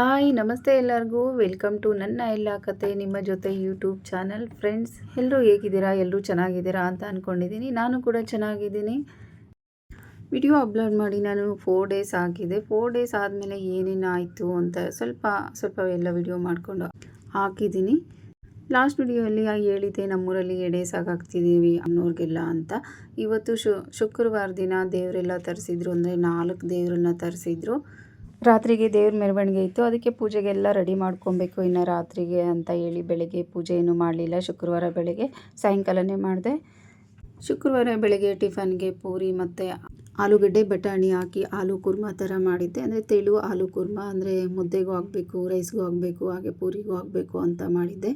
Hi ನಮಸ್ತೆ ಎಲ್ಲರಿಗೂ welcome to ನನ್ನ ಎಲ್ಲ ಕತೆ ನಿಮ್ಮ ಜೊತೆ ಯೂಟ್ಯೂಬ್ ಚಾನಲ್. ಫ್ರೆಂಡ್ಸ್, ಎಲ್ಲರೂ ಹೇಗಿದ್ದೀರಾ? ಎಲ್ಲರೂ ಚೆನ್ನಾಗಿದ್ದೀರಾ ಅಂತ ಅಂದ್ಕೊಂಡಿದ್ದೀನಿ. ನಾನು ಕೂಡ ಚೆನ್ನಾಗಿದ್ದೀನಿ. ವಿಡಿಯೋ ಅಪ್ಲೋಡ್ ಮಾಡಿ ನಾನು 4 ಡೇಸ್ ಆಗಿದೆ. 4 ಡೇಸ್ ಆದಮೇಲೆ ಏನೇನಾಯಿತು ಅಂತ ಸ್ವಲ್ಪ ಎಲ್ಲ ವಿಡಿಯೋ ಮಾಡಿಕೊಂಡು ಹಾಕಿದ್ದೀನಿ. ಲಾಸ್ಟ್ ವಿಡಿಯೋಲ್ಲಿ ಹೇಳಿದ್ದೆ ನಮ್ಮೂರಲ್ಲಿ ಎಡೆ ಸಾಕಾಗ್ತಿದ್ದೀವಿ ಅನ್ನೋರಿಗೆಲ್ಲ ಅಂತ. ಇವತ್ತು ಶುಕ್ರವಾರ ದಿನ ದೇವರೆಲ್ಲ ತರಿಸಿದ್ರು, ಅಂದರೆ 4 ದೇವರನ್ನ ತರಿಸಿದ್ರು. ರಾತ್ರಿಗೆ ದೇವ್ರ ಮೆರವಣಿಗೆ ಇತ್ತು, ಅದಕ್ಕೆ ಪೂಜೆಗೆಲ್ಲ ರೆಡಿ ಮಾಡ್ಕೊಬೇಕು ಇನ್ನು ರಾತ್ರಿಗೆ ಅಂತ ಹೇಳಿ ಬೆಳಗ್ಗೆ ಪೂಜೆ ಏನೂ ಮಾಡಲಿಲ್ಲ. ಶುಕ್ರವಾರ ಬೆಳಗ್ಗೆ ಸಾಯಂಕಾಲನೇ ಮಾಡಿದೆ. ಶುಕ್ರವಾರ ಬೆಳಗ್ಗೆ ಟಿಫನ್ಗೆ ಪೂರಿ ಮತ್ತು ಆಲೂಗಡ್ಡೆ ಬಟಾಣಿ ಹಾಕಿ ಆಲೂ ಕುರ್ಮಾ ಥರ ಮಾಡಿದ್ದೆ. ಅಂದರೆ ತೆಳು ಆಲೂ ಕುರ್ಮಾ, ಅಂದರೆ ಮುದ್ದೆಗೂ ಆಗಬೇಕು, ರೈಸ್ಗೂ ಆಗಬೇಕು, ಹಾಗೆ ಪೂರಿಗೂ ಆಗಬೇಕು ಅಂತ ಮಾಡಿದ್ದೆ.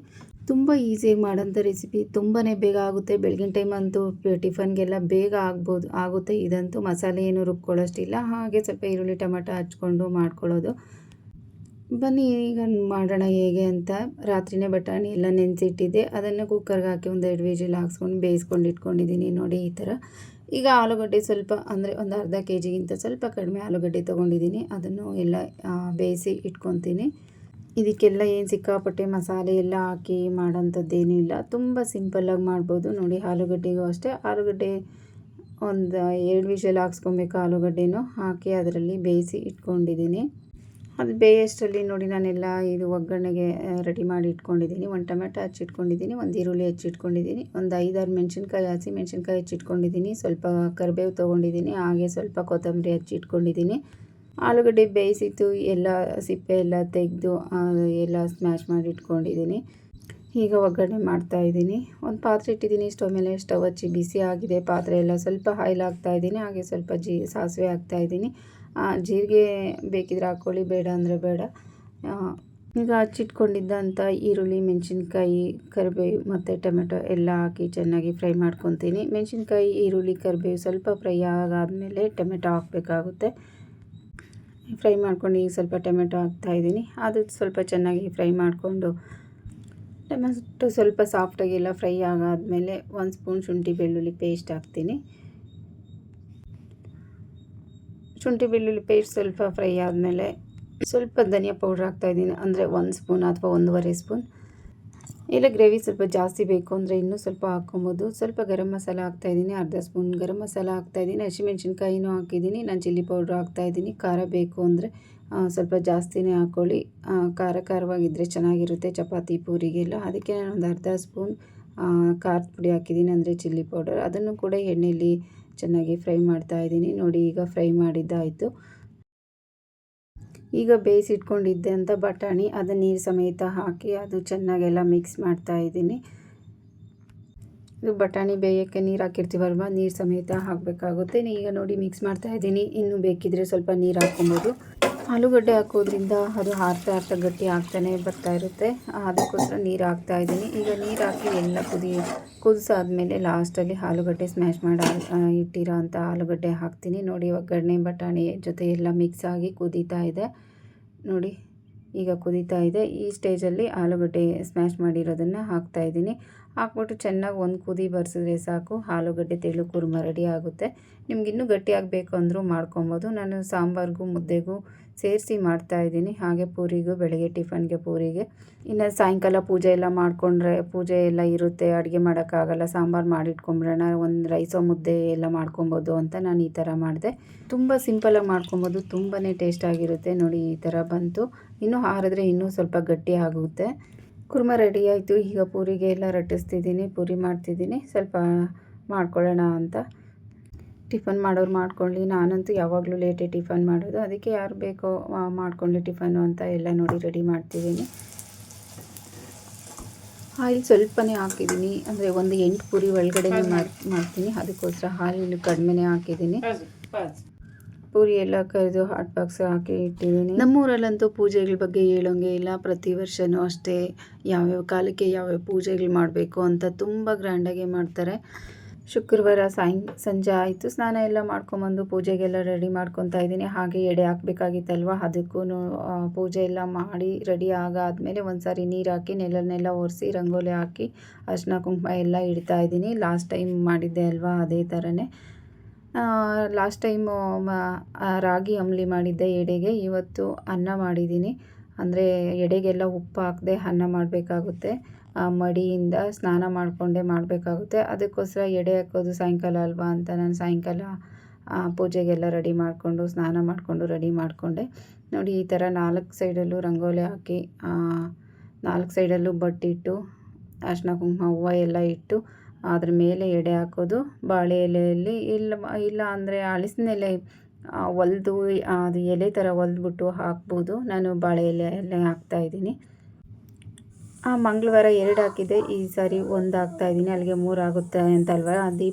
ತುಂಬ ಈಸಿಯಾಗಿ ಮಾಡೋಂಥ ರೆಸಿಪಿ, ತುಂಬಾ ಬೇಗ ಆಗುತ್ತೆ. ಬೆಳಗಿನ ಟೈಮ್ ಅಂತೂ ಟಿಫನ್ಗೆಲ್ಲ ಬೇಗ ಆಗುತ್ತೆ. ಇದಂತೂ ಮಸಾಲೆ ಏನು ರುಬ್ಕೊಳ್ಳೋಷ್ಟಿಲ್ಲ. ಹಾಗೆ ಸ್ವಲ್ಪ ಈರುಳ್ಳಿ ಟೊಮೆಟೊ ಹಚ್ಕೊಂಡು ಮಾಡ್ಕೊಳ್ಳೋದು. ಬನ್ನಿ ಈಗ ಮಾಡೋಣ ಹೇಗೆ ಅಂತ. ರಾತ್ರಿನೇ ಬಟಾಣಿ ಎಲ್ಲ ನೆನೆಸಿಟ್ಟಿದ್ದೆ, ಅದನ್ನು ಕುಕ್ಕರ್ಗೆ ಹಾಕಿ ಒಂದು 2 ವಿಜಿಲ್ ಹಾಕ್ಸ್ಕೊಂಡು ಬೇಯಿಸ್ಕೊಂಡು ಇಟ್ಕೊಂಡಿದ್ದೀನಿ. ನೋಡಿ ಈ ಥರ. ಈಗ ಆಲೂಗಡ್ಡೆ ಸ್ವಲ್ಪ, ಅಂದರೆ ಒಂದು ಅರ್ಧ ಕೆಜಿಗಿಂತ ಸ್ವಲ್ಪ ಕಡಿಮೆ ಆಲೂಗಡ್ಡೆ ತೊಗೊಂಡಿದ್ದೀನಿ. ಅದನ್ನು ಎಲ್ಲ ಬೇಯಿಸಿ ಇಟ್ಕೊತೀನಿ. ಇದಕ್ಕೆಲ್ಲ ಏನು ಸಿಕ್ಕಾಪಟ್ಟೆ ಮಸಾಲೆ ಎಲ್ಲ ಹಾಕಿ ಮಾಡೋಂಥದ್ದೇನೂ ಇಲ್ಲ, ತುಂಬ ಸಿಂಪಲ್ಲಾಗಿ ಮಾಡ್ಬೋದು. ನೋಡಿ ಆಲೂಗಡ್ಡೆಗೂ ಅಷ್ಟೇ, ಆಲೂಗಡ್ಡೆ ಒಂದು 2 ವಿಷಲ್ ಹಾಕ್ಸ್ಕೊಬೇಕು. ಆಲೂಗಡ್ಡೆನೂ ಹಾಕಿ ಅದರಲ್ಲಿ ಬೇಯಿಸಿ ಇಟ್ಕೊಂಡಿದ್ದೀನಿ. ಅದು ಬೇಯೋಷ್ಟರಲ್ಲಿ ನೋಡಿ ನಾನೆಲ್ಲ ಇದು ಒಗ್ಗರಣೆಗೆ ರೆಡಿ ಮಾಡಿ ಇಟ್ಕೊಂಡಿದ್ದೀನಿ. 1 ಟೊಮೆಟೊ ಹಚ್ಚಿಟ್ಕೊಂಡಿದ್ದೀನಿ, 1 ಈರುಳ್ಳಿ ಹಚ್ಚಿಟ್ಕೊಂಡಿದ್ದೀನಿ, ಒಂದು 5-6 ಮೆಣಸಿನ್ಕಾಯಿ, ಹಸಿ ಮೆಣಸಿನ್ಕಾಯಿ ಹಚ್ಚಿಟ್ಕೊಂಡಿದ್ದೀನಿ, ಸ್ವಲ್ಪ ಕರಿಬೇವು ತೊಗೊಂಡಿದ್ದೀನಿ, ಹಾಗೆ ಸ್ವಲ್ಪ ಕೊತ್ತಂಬರಿ ಹಚ್ಚಿಟ್ಕೊಂಡಿದ್ದೀನಿ. ಆಲೂಗಡ್ಡೆ ಬೇಯಿಸಿತ್ತು ಎಲ್ಲ ಸಿಪ್ಪೆ ಎಲ್ಲ ತೆಗೆದು ಎಲ್ಲ ಸ್ಮ್ಯಾಶ್ ಮಾಡಿ ಇಟ್ಕೊಂಡಿದ್ದೀನಿ. ಈಗ ಒಗ್ಗರಣೆ ಮಾಡ್ತಾಯಿದ್ದೀನಿ. ಒಂದು ಪಾತ್ರೆ ಇಟ್ಟಿದ್ದೀನಿ ಸ್ಟವ್ ಮೇಲೆ. ಸ್ಟವ್ ಹಚ್ಚಿ ಬಿಸಿ ಆಗಿದೆ ಪಾತ್ರೆ ಎಲ್ಲ. ಸ್ವಲ್ಪ ಆಯಿಲ್ ಹಾಕ್ತಾಯಿದ್ದೀನಿ, ಹಾಗೆ ಸ್ವಲ್ಪ ಸಾಸಿವೆ ಹಾಕ್ತಾಯಿದ್ದೀನಿ. ಜೀರಿಗೆ ಬೇಕಿದ್ರೆ ಹಾಕ್ಕೊಳ್ಳಿ, ಬೇಡ ಅಂದರೆ ಬೇಡ. ಈಗ ಹಚ್ಚಿಟ್ಕೊಂಡಿದ್ದಂಥ ಈರುಳ್ಳಿ, ಮೆಣಸಿನ್ಕಾಯಿ, ಕರಿಬೇವು ಮತ್ತು ಟೊಮೆಟೊ ಎಲ್ಲ ಹಾಕಿ ಚೆನ್ನಾಗಿ ಫ್ರೈ ಮಾಡ್ಕೊತೀನಿ. ಮೆಣಸಿನ್ಕಾಯಿ, ಈರುಳ್ಳಿ, ಕರಿಬೇವು ಸ್ವಲ್ಪ ಫ್ರೈ ಆಗಾದಮೇಲೆ ಟೊಮೆಟೊ ಹಾಕಬೇಕಾಗುತ್ತೆ. ಫ್ರೈ ಮಾಡ್ಕೊಂಡು ಈಗ ಸ್ವಲ್ಪ ಟೊಮೆಟೊ ಹಾಕ್ತಾಯಿದ್ದೀನಿ. ಅದು ಸ್ವಲ್ಪ ಚೆನ್ನಾಗಿ ಫ್ರೈ ಮಾಡಿಕೊಂಡು ಟೊಮೆಟೊ ಸ್ವಲ್ಪ ಸಾಫ್ಟಾಗಿ ಎಲ್ಲ ಫ್ರೈ ಆಗಾದಮೇಲೆ 1 ಸ್ಪೂನ್ ಶುಂಠಿ ಬೆಳ್ಳುಳ್ಳಿ ಪೇಸ್ಟ್ ಹಾಕ್ತೀನಿ. ಶುಂಠಿ ಬೆಳ್ಳುಳ್ಳಿ ಪೇಸ್ಟ್ ಸ್ವಲ್ಪ ಫ್ರೈ ಆದಮೇಲೆ ಸ್ವಲ್ಪ ಧನಿಯಾ ಪೌಡ್ರ್ ಹಾಕ್ತಾಯಿದ್ದೀನಿ, ಅಂದರೆ 1 ಸ್ಪೂನ್ ಅಥವಾ 1.5 ಸ್ಪೂನ್. ಇಲ್ಲ ಗ್ರೇವಿ ಸ್ವಲ್ಪ ಜಾಸ್ತಿ ಬೇಕು ಅಂದರೆ ಇನ್ನೂ ಸ್ವಲ್ಪ ಹಾಕ್ಕೊಬೋದು. ಸ್ವಲ್ಪ ಗರಂ ಮಸಾಲ ಹಾಕ್ತಾಯಿದ್ದೀನಿ, ಅರ್ಧ ಸ್ಪೂನ್ ಗರಂ ಮಸಾಲ ಹಾಕ್ತಾಯಿದ್ದೀನಿ. ಹಸಿಮೆಣ್ಸಿನ್ಕಾಯಿನೂ ಹಾಕಿದ್ದೀನಿ. ನಾನು ಚಿಲ್ಲಿ ಪೌಡ್ರ್ ಹಾಕ್ತಾಯಿದ್ದೀನಿ. ಖಾರ ಬೇಕು ಅಂದರೆ ಸ್ವಲ್ಪ ಜಾಸ್ತಿನೇ ಹಾಕ್ಕೊಳ್ಳಿ. ಖಾರವಾಗಿದ್ದರೆ ಚೆನ್ನಾಗಿರುತ್ತೆ ಚಪಾತಿ ಪೂರಿಗೆಲ್ಲ. ಅದಕ್ಕೆ ನಾನು ಒಂದು ಅರ್ಧ ಸ್ಪೂನ್ ಖಾರದ ಪುಡಿ ಹಾಕಿದ್ದೀನಿ, ಅಂದರೆ ಚಿಲ್ಲಿ ಪೌಡರ್. ಅದನ್ನು ಕೂಡ ಎಣ್ಣೆಯಲ್ಲಿ ಚೆನ್ನಾಗಿ ಫ್ರೈ ಮಾಡ್ತಾಯಿದ್ದೀನಿ. ನೋಡಿ ಈಗ ಫ್ರೈ ಮಾಡಿದ್ದಾಯಿತು. ಈಗ ಬೇಯಿಸಿಟ್ಕೊಂಡಿದ್ದೆ ಅಂತ ಬಟಾಣಿ, ಅದು ನೀರು ಸಮೇತ ಹಾಕಿ ಅದು ಚೆನ್ನಾಗೆಲ್ಲ ಮಿಕ್ಸ್ ಮಾಡ್ತಾಯಿದ್ದೀನಿ. ಇದು ಬಟಾಣಿ ಬೇಯೋಕ್ಕೆ ನೀರು ಹಾಕಿರ್ತೀವಲ್ವ, ನೀರು ಸಮೇತ ಹಾಕಬೇಕಾಗುತ್ತೆ. ಈಗ ನೋಡಿ ಮಿಕ್ಸ್ ಮಾಡ್ತಾಯಿದ್ದೀನಿ. ಇನ್ನೂ ಬೇಕಿದ್ರೆ ಸ್ವಲ್ಪ ನೀರು ಹಾಕ್ಕೊಬೋದು. ಆಲೂಗಡ್ಡೆ ಹಾಕೋದ್ರಿಂದ ಅದು ಹಾರ್ತಾ ಗಟ್ಟಿ ಆಗ್ತಾನೆ ಬರ್ತಾಯಿರುತ್ತೆ, ಅದಕ್ಕೋಸ್ಕರ ನೀರು ಹಾಕ್ತಾಯಿದ್ದೀನಿ. ಈಗ ನೀರು ಹಾಕಿ ಎಲ್ಲ ಕುದಿಸಾದ್ಮೇಲೆ ಲಾಸ್ಟಲ್ಲಿ ಆಲೂಗಡ್ಡೆ ಸ್ಮ್ಯಾಶ್ ಮಾಡಿ ಇಟ್ಟಿರೋ ಅಂಥ ಆಲೂಗಡ್ಡೆ ಹಾಕ್ತೀನಿ. ನೋಡಿ ಒಗ್ಗರಣೆ ಬಟಾಣಿ ಜೊತೆ ಎಲ್ಲ ಮಿಕ್ಸ್ ಆಗಿ ಕುದೀತಾ ಇದೆ. ನೋಡಿ ಈಗ ಕುದೀತಾ ಇದೆ. ಈ ಸ್ಟೇಜಲ್ಲಿ ಆಲೂಗಡ್ಡೆ ಸ್ಮ್ಯಾಶ್ ಮಾಡಿರೋದನ್ನು ಹಾಕ್ತಾಯಿದ್ದೀನಿ. ಹಾಕ್ಬಿಟ್ಟು ಚೆನ್ನಾಗಿ ಒಂದು ಕುದಿ ಬರ್ಸಿದ್ರೆ ಸಾಕು, ಆಲೂಗಡ್ಡೆ ತೆಳು ಕುರ್ಮ ರೆಡಿ ಆಗುತ್ತೆ. ನಿಮ್ಗೆ ಇನ್ನೂ ಗಟ್ಟಿ ಆಗಬೇಕು ಅಂದರೂ ಮಾಡ್ಕೊಬೋದು. ನಾನು ಸಾಂಬಾರಿಗೂ ಮುದ್ದೆಗೂ ಸೇರಿಸಿ ಮಾಡ್ತಾಯಿದ್ದೀನಿ, ಹಾಗೆ ಪೂರಿಗೂ, ಬೆಳಗ್ಗೆ ಟಿಫನ್ಗೆ ಪೂರಿಗೆ. ಇನ್ನು ಸಾಯಂಕಾಲ ಪೂಜೆ ಎಲ್ಲ ಮಾಡಿಕೊಂಡ್ರೆ, ಪೂಜೆ ಎಲ್ಲ ಇರುತ್ತೆ, ಅಡುಗೆ ಮಾಡೋಕ್ಕಾಗಲ್ಲ, ಸಾಂಬಾರು ಮಾಡಿಟ್ಕೊಂಬಿಡೋಣ, ಒಂದು ರೈಸೋ ಮುದ್ದೆ ಎಲ್ಲ ಮಾಡ್ಕೊಬೋದು ಅಂತ ನಾನು ಈ ಥರ ಮಾಡಿದೆ. ತುಂಬ ಸಿಂಪಲಾಗಿ ಮಾಡ್ಕೊಬೋದು, ತುಂಬಾ ಟೇಸ್ಟಾಗಿರುತ್ತೆ. ನೋಡಿ ಈ ಥರ ಬಂತು. ಇನ್ನೂ ಆರಿದ್ರೆ ಇನ್ನೂ ಸ್ವಲ್ಪ ಗಟ್ಟಿ ಆಗುತ್ತೆ. ಕುರ್ಮ ರೆಡಿ ಆಯಿತು. ಈಗ ಪೂರಿಗೆ ಎಲ್ಲ ರಟ್ಟಿಸ್ತಿದ್ದೀನಿ, ಪೂರಿ ಮಾಡ್ತಿದ್ದೀನಿ. ಸ್ವಲ್ಪ ಮಾಡ್ಕೊಳ್ಳೋಣ ಅಂತ. ಟಿಫನ್ ಮಾಡೋರು ಮಾಡ್ಕೊಳ್ಳಿ, ನಾನಂತೂ ಯಾವಾಗಲೂ ಲೇಟೇ ಟಿಫನ್ ಮಾಡೋದು, ಅದಕ್ಕೆ ಯಾರು ಬೇಕೋ ಮಾಡ್ಕೊಳ್ಳಿ ಟಿಫನ್ನು ಅಂತ ಎಲ್ಲ ನೋಡಿ ರೆಡಿ ಮಾಡ್ತಿದ್ದೀನಿ. ಆಯಿಲ್ ಸ್ವಲ್ಪನೇ ಹಾಕಿದ್ದೀನಿ, ಅಂದರೆ ಒಂದು 8 ಪೂರಿ ಒಳಗಡೆನೇ ಮಾಡ್ತೀನಿ, ಅದಕ್ಕೋಸ್ಕರ ಆಯಿಲ್ ಕಡಿಮೆನೇ ಹಾಕಿದ್ದೀನಿ. ಪೂರಿ ಎಲ್ಲ ಕರಿದು ಹಾಟ್ ಬಾಕ್ಸ್ ಹಾಕಿ ಇಟ್ಟಿದ್ದೀನಿ. ನಮ್ಮೂರಲ್ಲಂತೂ ಪೂಜೆಗಳ ಬಗ್ಗೆ ಹೇಳೋಂಗೆ ಇಲ್ಲ. ಪ್ರತಿ ವರ್ಷವೂ ಅಷ್ಟೇ ಯಾವ್ಯಾವ ಕಾಲಕ್ಕೆ ಯಾವ್ಯಾವ ಪೂಜೆಗಳು ಮಾಡಬೇಕು ಅಂತ ತುಂಬ ಗ್ರ್ಯಾಂಡಾಗಿ ಮಾಡ್ತಾರೆ. ಶುಕ್ರವಾರ ಸಂಜೆ ಆಯಿತು, ಸ್ನಾನ ಎಲ್ಲ ಮಾಡ್ಕೊಂಬಂದು ಪೂಜೆಗೆಲ್ಲ ರೆಡಿ ಮಾಡ್ಕೊತಾ ಇದ್ದೀನಿ. ಹಾಗೆ ಎಡೆ ಹಾಕಬೇಕಾಗಿತ್ತಲ್ವ, ಅದಕ್ಕೂ ಪೂಜೆ ಎಲ್ಲ ಮಾಡಿ ರೆಡಿ ಆಗಾದಮೇಲೆ ಒಂದು ಸಾರಿ ನೀರು ಹಾಕಿ ನೆಲನೆಲ್ಲ ಒರೆಸಿ ರಂಗೋಲಿ ಹಾಕಿ ಅರಿಶಿನ ಕುಂಕುಮ ಎಲ್ಲ ಇಡ್ತಾಯಿದ್ದೀನಿ. ಲಾಸ್ಟ್ ಟೈಮ್ ಮಾಡಿದ್ದೆ ಅಲ್ವಾ, ಅದೇ ಥರನೇ. ಲಾಸ್ಟ್ ಟೈಮು ರಾಗಿ ಅಂಬಲಿ ಮಾಡಿದ್ದೆ ಎಡೆಗೆ, ಇವತ್ತು ಅನ್ನ ಮಾಡಿದ್ದೀನಿ. ಅಂದರೆ ಎಡೆಗೆಲ್ಲ ಉಪ್ಪು ಹಾಕದೆ ಅನ್ನ ಮಾಡಬೇಕಾಗುತ್ತೆ. ಮಡಿಯಿಂದ ಸ್ನಾನ ಮಾಡಿಕೊಂಡೇ ಮಾಡಬೇಕಾಗುತ್ತೆ. ಅದಕ್ಕೋಸ್ಕರ ಎಡೆ ಹಾಕೋದು ಸಾಯಂಕಾಲ ಅಲ್ವಾ ಅಂತ ನಾನು ಸಾಯಂಕಾಲ ಪೂಜೆಗೆಲ್ಲ ರೆಡಿ ಮಾಡಿಕೊಂಡು ಸ್ನಾನ ಮಾಡಿಕೊಂಡು ರೆಡಿ ಮಾಡಿಕೊಂಡೆ. ನೋಡಿ ಈ ಥರ 4 ಸೈಡಲ್ಲೂ ರಂಗೋಲಿ ಹಾಕಿ 4 ಸೈಡಲ್ಲೂ ಬಟ್ಟಿಟ್ಟು ಅರಿಶಿನ ಕುಂಕುಮ ಹೂವು ಎಲ್ಲ ಇಟ್ಟು ಅದ್ರ ಮೇಲೆ ಎಡೆ ಹಾಕೋದು. ಬಾಳೆ ಎಲೆಯಲ್ಲಿ ಇಲ್ಲ ಅಂದರೆ ಹಲಸಿನ ಎಲೆ ಹೊಲ್ದು ಅದು ಎಲೆ ಥರ ಹೊಲ್ದ್ಬಿಟ್ಟು ಹಾಕ್ಬೋದು. ನಾನು ಬಾಳೆ ಎಲೆ ಹಾಕ್ತಾಯಿದ್ದೀನಿ. ಮಂಗಳವಾರ 2 ಹಾಕಿದ್ದೆ, ಈ ಸಾರಿ 1 ಹಾಕ್ತಾಯಿದ್ದೀನಿ. ಅಲ್ಲಿಗೆ 3 ಆಗುತ್ತೆ ಅಂತಲ್ವ.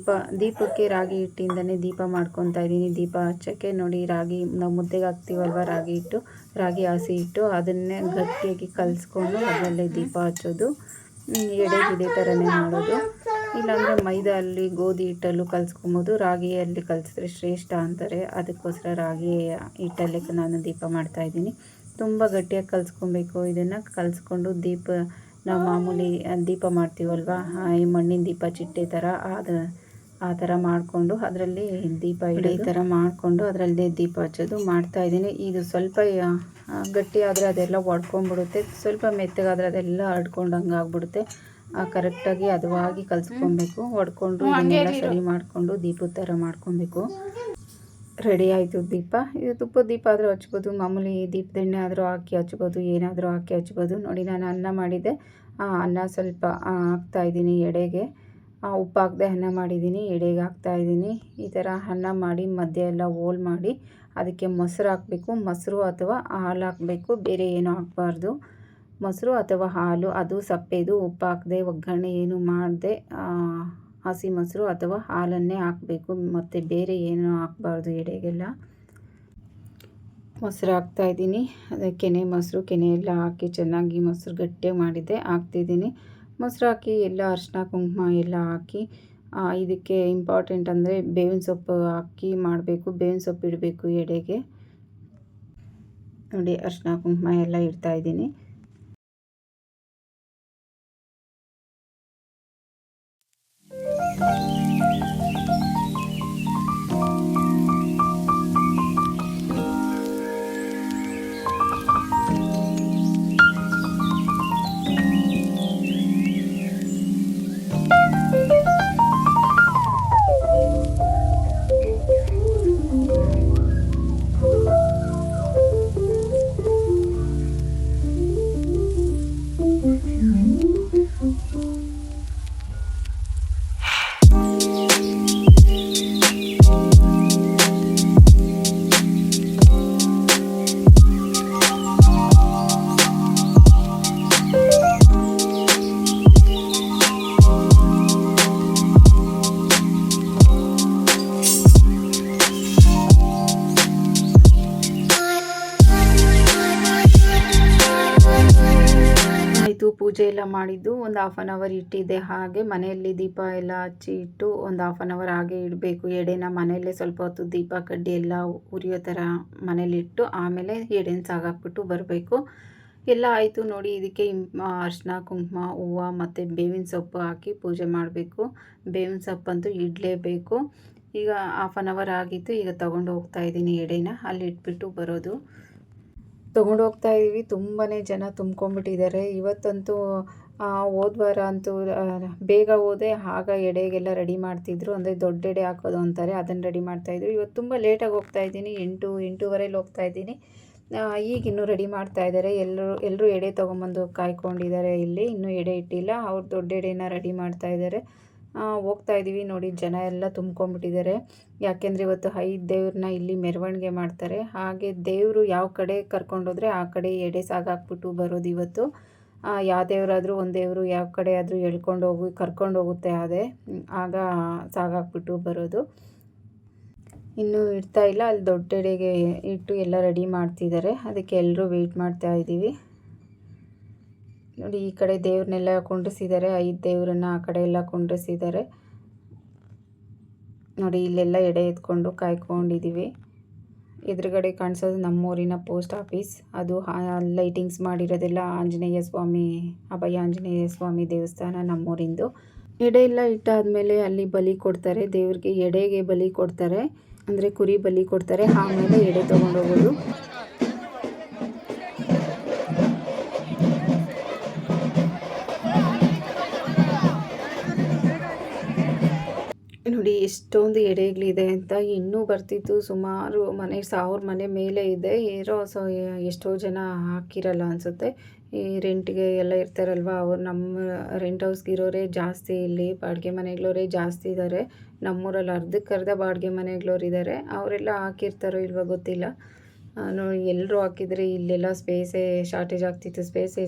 ದೀಪಕ್ಕೆ ರಾಗಿ ಹಿಟ್ಟಿಂದನೇ ದೀಪ ಮಾಡ್ಕೊತಾ ಇದ್ದೀನಿ. ದೀಪ ಹಚ್ಚೋಕ್ಕೆ ನೋಡಿ ರಾಗಿ ನಾವು ಮುದ್ದೆಗೆ ಹಾಕ್ತೀವಲ್ವ ರಾಗಿ ಹಸಿ ಹಿಟ್ಟು ಅದನ್ನೇ ಗಟ್ಟಿಯಾಗಿ ಕಲಿಸ್ಕೊಂಡು ಅದರಲ್ಲೇ ದೀಪ ಹಚ್ಚೋದು. ಎಡೆಗೆ ಇದೇ ಥರನೇ ಮಾಡೋದು. ಇಲ್ಲಾಂದರೆ ಮೈದಾ ಅಲ್ಲಿ ಗೋಧಿ ಹಿಟ್ಟಲ್ಲೂ ಕಲಿಸ್ಕೊಬೋದು. ರಾಗಿಯಲ್ಲಿ ಕಲಿಸಿದ್ರೆ ಶ್ರೇಷ್ಠ ಅಂತಾರೆ. ಅದಕ್ಕೋಸ್ಕರ ರಾಗಿ ಹಿಟ್ಟಲ್ಲೇ ನಾನು ದೀಪ ಮಾಡ್ತಾಯಿದ್ದೀನಿ. ತುಂಬ ಗಟ್ಟಿಯಾಗಿ ಕಲಿಸ್ಕೊಬೇಕು. ಇದನ್ನು ಕಲಿಸ್ಕೊಂಡು ನಾವು ಮಾಮೂಲಿ ದೀಪ ಮಾಡ್ತೀವಲ್ವ, ಈ ಮಣ್ಣಿನ ದೀಪ ಚಿಟ್ಟೆ ಥರ ಆ ಥರ ಮಾಡಿಕೊಂಡು ಅದರಲ್ಲಿ ದೀಪ ಈ ಥರ ಮಾಡಿಕೊಂಡು ಅದರಲ್ಲೇ ದೀಪ ಹಚ್ಚೋದು ಮಾಡ್ತಾಯಿದ್ದೀನಿ. ಇದು ಸ್ವಲ್ಪ ಗಟ್ಟಿ ಆದರೆ ಅದೆಲ್ಲ ಒಡ್ಕೊಂಡ್ಬಿಡುತ್ತೆ, ಸ್ವಲ್ಪ ಮೆತ್ತಗಾದರೆ ಅದೆಲ್ಲ ಹರಡ್ಕೊಂಡಂಗೆ ಆಗ್ಬಿಡುತ್ತೆ. ಕರೆಕ್ಟಾಗಿ ಹದವಾಗಿ ಕಲಿಸ್ಕೊಬೇಕು. ಒಡ್ಕೊಂಡು ಇದನ್ನೆಲ್ಲ ಸರಿ ಮಾಡಿಕೊಂಡು ದೀಪದ ಥರ ಮಾಡ್ಕೊಬೇಕು. ರೆಡಿ ಆಯಿತು ದೀಪ. ಇದು ತುಪ್ಪದ ದೀಪ ಆದರೂ ಹಚ್ಬೋದು, ಮಾಮೂಲಿ ದೀಪದ ಎಣ್ಣೆ ಆದರೂ ಹಾಕಿ ಹಚ್ಬೋದು, ಏನಾದರೂ ಹಾಕಿ ಹಚ್ಬೋದು. ನೋಡಿ ನಾನು ಅನ್ನ ಮಾಡಿದ್ದೆ, ಅನ್ನ ಸ್ವಲ್ಪ ಹಾಕ್ತಾಯಿದ್ದೀನಿ ಎಡೆಗೆ. ಉಪ್ಪು ಹಾಕದೆ ಅನ್ನ ಮಾಡಿದ್ದೀನಿ, ಎಡೆಗೆ ಹಾಕ್ತಾಯಿದ್ದೀನಿ. ಈ ಥರ ಅನ್ನ ಮಾಡಿ ಮಧ್ಯ ಎಲ್ಲ ಹೋಲ್ ಮಾಡಿ ಅದಕ್ಕೆ ಮೊಸರು ಹಾಕಬೇಕು. ಮೊಸರು ಅಥವಾ ಹಾಲು ಹಾಕಬೇಕು, ಬೇರೆ ಏನೂ ಹಾಕಬಾರ್ದು. ಮೊಸರು ಅಥವಾ ಹಾಲು, ಅದು ಸಪ್ಪೆದು, ಉಪ್ಪು ಹಾಕದೆ ಒಗ್ಗರಣೆ ಏನು ಮಾಡದೆ ಹಸಿ ಮೊಸರು ಅಥವಾ ಹಾಲನ್ನೇ ಹಾಕಬೇಕು. ಮತ್ತು ಬೇರೆ ಏನೂ ಹಾಕಬಾರ್ದು ಎಡೆಗೆಲ್ಲ. ಮೊಸರು ಹಾಕ್ತಾಯಿದ್ದೀನಿ. ಅದಕ್ಕೆ ಕೆನೆ ಮೊಸರು, ಕೆನೆ ಎಲ್ಲ ಹಾಕಿ ಚೆನ್ನಾಗಿ ಮೊಸರು ಗಟ್ಟಿಯಾಗಿ ಮಾಡಿದ್ದೆ ಹಾಕ್ತಿದ್ದೀನಿ. ಮೊಸರು ಹಾಕಿ ಎಲ್ಲ ಅರಿಶಿನ ಕುಂಕುಮ ಎಲ್ಲ ಹಾಕಿ ಇದಕ್ಕೆ ಇಂಪಾರ್ಟೆಂಟ್ ಅಂದರೆ ಬೇವಿನ ಸೊಪ್ಪು ಹಾಕಿ ಮಾಡಬೇಕು. ಬೇವಿನ ಸೊಪ್ಪು ಇಡಬೇಕು ಎಡೆಗೆ. ನೋಡಿ ಅರಿಶಿನ ಕುಂಕುಮ ಎಲ್ಲ ಇಡ್ತಾಯಿದ್ದೀನಿ. ಪೂಜೆ ಎಲ್ಲ ಮಾಡಿದ್ದು ಒಂದು 1/2 ಅವರ್ ಇಟ್ಟಿದ್ದೆ. ಹಾಗೆ ಮನೆಯಲ್ಲಿ ದೀಪ ಎಲ್ಲ ಹಚ್ಚಿ ಇಟ್ಟು ಒಂದು 1/2 ಅವರ್ ಹಾಗೆ ಇಡಬೇಕು. ಎಡೆನ ಮನೆಯಲ್ಲೇ ಸ್ವಲ್ಪ ಹೊತ್ತು ದೀಪ ಕಡ್ಡಿ ಎಲ್ಲ ಉರಿಯೋ ಥರ ಮನೇಲಿಟ್ಟು ಆಮೇಲೆ ಎಡೆನ ಸಾಗಾಕ್ಬಿಟ್ಟು ಬರಬೇಕು. ಎಲ್ಲ ಆಯಿತು ನೋಡಿ. ಇದಕ್ಕೆ ಅರಿಶಿನ ಕುಂಕುಮ ಹೂವು ಮತ್ತು ಬೇವಿನ ಸೊಪ್ಪು ಹಾಕಿ ಪೂಜೆ ಮಾಡಬೇಕು. ಬೇವಿನ ಸೊಪ್ಪಂತೂ ಇಡಲೇಬೇಕು. ಈಗ 1/2 ಅವರ್ ಆಗಿತ್ತು. ಈಗ ತೊಗೊಂಡು ಹೋಗ್ತಾಯಿದ್ದೀನಿ ಎಡೆನ. ಅಲ್ಲಿ ಇಟ್ಬಿಟ್ಟು ಬರೋದು. ತೊಗೊಂಡು ಹೋಗ್ತಾಯಿದ್ದೀವಿ. ತುಂಬಾ ಜನ ತುಂಬ್ಕೊಂಡ್ಬಿಟ್ಟಿದ್ದಾರೆ ಇವತ್ತಂತೂ. ಹೋದ ವಾರ ಅಂತೂ ಬೇಗ ಹೋದೆ, ಆಗ ಎಡೆಗೆಲ್ಲ ರೆಡಿ ಮಾಡ್ತಿದ್ರು. ಅಂದರೆ ದೊಡ್ಡ ಎಡೆ ಹಾಕೋದು ಅಂತಾರೆ, ಅದನ್ನು ರೆಡಿ ಮಾಡ್ತಾಯಿದ್ರು. ಇವತ್ತು ತುಂಬ ಲೇಟಾಗಿ ಹೋಗ್ತಾಯಿದ್ದೀನಿ. 8-8:15 ಹೋಗ್ತಾಯಿದ್ದೀನಿ. ಈಗಿನ್ನೂ ರೆಡಿ ಮಾಡ್ತಾಯಿದ್ದಾರೆ. ಎಲ್ಲರೂ ಎಡೆ ತೊಗೊಂಬಂದು ಕಾಯ್ಕೊಂಡಿದ್ದಾರೆ. ಇಲ್ಲಿ ಇನ್ನೂ ಎಡೆ ಇಟ್ಟಿಲ್ಲ. ಅವ್ರು ದೊಡ್ಡ ಎಡೆನ ರೆಡಿ ಮಾಡ್ತಾಯಿದ್ದಾರೆ. ಹೋಗ್ತಾಯಿದ್ದೀವಿ ನೋಡಿ. ಜನ ಎಲ್ಲ ತುಂಬ್ಕೊಂಡ್ಬಿಟ್ಟಿದ್ದಾರೆ. ಯಾಕೆಂದರೆ ಇವತ್ತು 5 ದೇವ್ರನ್ನ ಇಲ್ಲಿ ಮೆರವಣಿಗೆ ಮಾಡ್ತಾರೆ. ಹಾಗೆ ದೇವರು ಯಾವ ಕಡೆ ಕರ್ಕೊಂಡೋದ್ರೆ ಆ ಕಡೆ ಎಡೆ ಸಾಗಾಕ್ಬಿಟ್ಟು ಬರೋದು ಇವತ್ತು. ಯಾವ ದೇವರಾದರೂ ಒಂದು ದೇವರು ಯಾವ ಕಡೆ ಆದರೂ ಕರ್ಕೊಂಡು ಹೋಗುತ್ತೆ ಆಗ ಸಾಗಾಕ್ಬಿಟ್ಟು ಬರೋದು. ಇನ್ನೂ ಇಡ್ತಾ ಇಲ್ಲ. ಅಲ್ಲಿ ದೊಡ್ಡ ಎಡೆಗೆ ಇಟ್ಟು ಎಲ್ಲ ರೆಡಿ ಮಾಡ್ತಿದ್ದಾರೆ. ಅದಕ್ಕೆ ಎಲ್ಲರೂ ವೆಯ್ಟ್ ಮಾಡ್ತಾಯಿದ್ದೀವಿ. ನೋಡಿ ಈ ಕಡೆ ದೇವ್ರನ್ನೆಲ್ಲ ಕುಂಡ್ರಿಸಿದ್ದಾರೆ. 5 ದೇವರನ್ನ ಆ ಕಡೆ ಎಲ್ಲ ಕುಂಡ್ರಿಸಿದ್ದಾರೆ. ನೋಡಿ ಇಲ್ಲೆಲ್ಲ ಎಡೆ ಎತ್ಕೊಂಡು ಕಾಯ್ಕೊಂಡಿದ್ದೀವಿ. ಎದುರುಗಡೆ ಕಾಣಿಸೋದು ನಮ್ಮೂರಿನ ಪೋಸ್ಟ್ ಆಫೀಸ್. ಅದು ಲೈಟಿಂಗ್ಸ್ ಮಾಡಿರೋದೆಲ್ಲ ಆಂಜನೇಯ ಸ್ವಾಮಿ, ಅಭಯ ಆಂಜನೇಯ ಸ್ವಾಮಿ ದೇವಸ್ಥಾನ ನಮ್ಮೂರಿಂದು. ಎಡೆ ಎಲ್ಲ ಇಟ್ಟಾದಮೇಲೆ ಅಲ್ಲಿ ಬಲಿ ಕೊಡ್ತಾರೆ ದೇವ್ರಿಗೆ. ಎಡೆಗೆ ಬಲಿ ಕೊಡ್ತಾರೆ, ಅಂದರೆ ಕುರಿ ಬಲಿ ಕೊಡ್ತಾರೆ. ಆಮೇಲೆ ಎಡೆ ತೊಗೊಂಡೋಗೋದು. ನೋಡಿ ಎಷ್ಟೊಂದು ಎಡೆಗಳಿದೆ ಅಂತ. ಇನ್ನೂ ಬರ್ತಿತ್ತು. ಸುಮಾರು ಮನೆ 1000 ಮನೆ ಮೇಲೆ ಇದೆ. ಎಷ್ಟೋ ಜನ ಹಾಕಿರಲ್ಲ ಅನಿಸುತ್ತೆ. ಈ ರೆಂಟ್ಗೆ ಎಲ್ಲ ಇರ್ತಾರಲ್ವ, ಅವ್ರು ನಮ್ಮ ರೆಂಟ್ ಹೌಸ್ಗೆ ಇರೋರೇ ಜಾಸ್ತಿ, ಇಲ್ಲಿ ಬಾಡಿಗೆ ಮನೆಗಳವರೇ ಜಾಸ್ತಿ ಇದ್ದಾರೆ. ನಮ್ಮೂರಲ್ಲಿ ಅರ್ಧಕ್ಕರ್ಧ ಬಾಡಿಗೆ ಮನೆಗಳವ್ರು ಇದ್ದಾರೆ. ಅವರೆಲ್ಲ ಹಾಕಿರ್ತಾರೋ ಇಲ್ವೋ ಗೊತ್ತಿಲ್ಲ. ನೋಡಿ, ಎಲ್ಲರೂ ಹಾಕಿದರೆ ಇಲ್ಲೆಲ್ಲ ಸ್ಪೇಸೇ ಶಾರ್ಟೇಜ್ ಆಗ್ತಿತ್ತು. ಸ್ಪೇಸೇ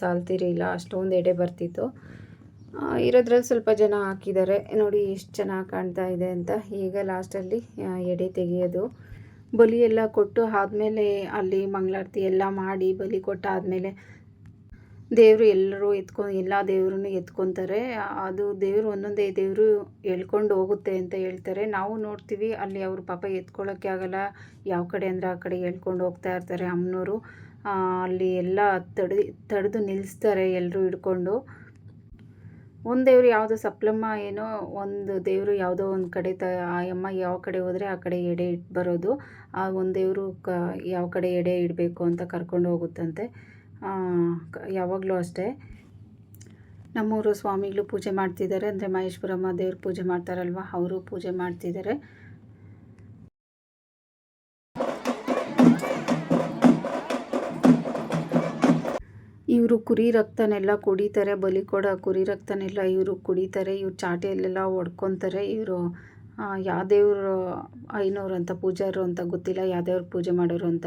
ಸಾಲ್ತಿರಲಿಲ್ಲ, ಅಷ್ಟೊಂದು ಎಡೆ ಬರ್ತಿತ್ತು. ಇರೋದ್ರಲ್ಲಿ ಸ್ವಲ್ಪ ಜನ ಹಾಕಿದ್ದಾರೆ. ನೋಡಿ ಎಷ್ಟು ಚೆನ್ನಾಗಿ ಕಾಣ್ತಾ ಇದೆ ಅಂತ. ಈಗ ಲಾಸ್ಟಲ್ಲಿ ಎಡೆ ತೆಗೆಯೋದು. ಬಲಿ ಎಲ್ಲ ಕೊಟ್ಟು ಆದಮೇಲೆ ಅಲ್ಲಿ ಮಂಗಳಾರತಿ ಎಲ್ಲ ಮಾಡಿ ಬಲಿ ಕೊಟ್ಟಾದಮೇಲೆ ದೇವರು ಎಲ್ಲ ದೇವ್ರನ್ನೂ ಎತ್ಕೊತಾರೆ. ಅದು ದೇವರು ಒಂದೊಂದೇ ದೇವರು ಎಳ್ಕೊಂಡು ಹೋಗುತ್ತೆ ಅಂತ ಹೇಳ್ತಾರೆ. ನಾವು ನೋಡ್ತೀವಿ ಅಲ್ಲಿ ಅವರು ಪಾಪ ಎತ್ಕೊಳ್ಳೋಕ್ಕೆ ಆಗಲ್ಲ. ಯಾವ ಕಡೆ ಅಂದರೆ ಆ ಕಡೆ ಎಳ್ಕೊಂಡು ಹೋಗ್ತಾ ಇರ್ತಾರೆ ಅಮ್ಮನವರು. ಅಲ್ಲಿ ಎಲ್ಲ ತಡೆದು ನಿಲ್ಲಿಸ್ತಾರೆ ಎಲ್ಲರೂ ಹಿಡ್ಕೊಂಡು. ಒಂದು ದೇವರು ಯಾವುದೋ ಸಪ್ಲಮ್ಮ ಏನೋ ಒಂದು ದೇವರು ಯಾವುದೋ ಒಂದು ಕಡೆ ಆ ಅಮ್ಮ ಯಾವ ಕಡೆ ಹೋದರೆ ಆ ಕಡೆ ಎಡೆ ಇಟ್ಟು ಬರೋದು. ಆ ಒಂದು ದೇವರು ಯಾವ ಕಡೆ ಎಡೆ ಇಡಬೇಕು ಅಂತ ಕರ್ಕೊಂಡು ಹೋಗುತ್ತಂತೆ. ಯಾವಾಗಲೂ ಅಷ್ಟೇ. ನಮ್ಮೂರು ಸ್ವಾಮಿಗಳು ಪೂಜೆ ಮಾಡ್ತಿದ್ದಾರೆ. ಅಂದರೆ ಮಹೇಶ್ವರಮ್ಮ ದೇವ್ರ ಪೂಜೆ ಮಾಡ್ತಾರಲ್ವ, ಅವರು ಪೂಜೆ ಮಾಡ್ತಿದ್ದಾರೆ. ಇವರು ಕುರಿ ರಕ್ತನೆಲ್ಲ ಕುಡಿತಾರೆ. ಬಲಿ ಕೊಡೋ ಕುರಿ ರಕ್ತನೆಲ್ಲ ಇವರು ಕುಡಿತಾರೆ. ಇವ್ರು ಚಾಟಿಯಲ್ಲೆಲ್ಲ ಹೊಡ್ಕೊತಾರೆ. ಇವರು ಯಾವ ದೇವರು ಐನೋರು ಅಂತ ಪೂಜಾರು ಅಂತ ಗೊತ್ತಿಲ್ಲ, ಯಾವ ದೇವ್ರು ಪೂಜೆ ಮಾಡೋರು ಅಂತ.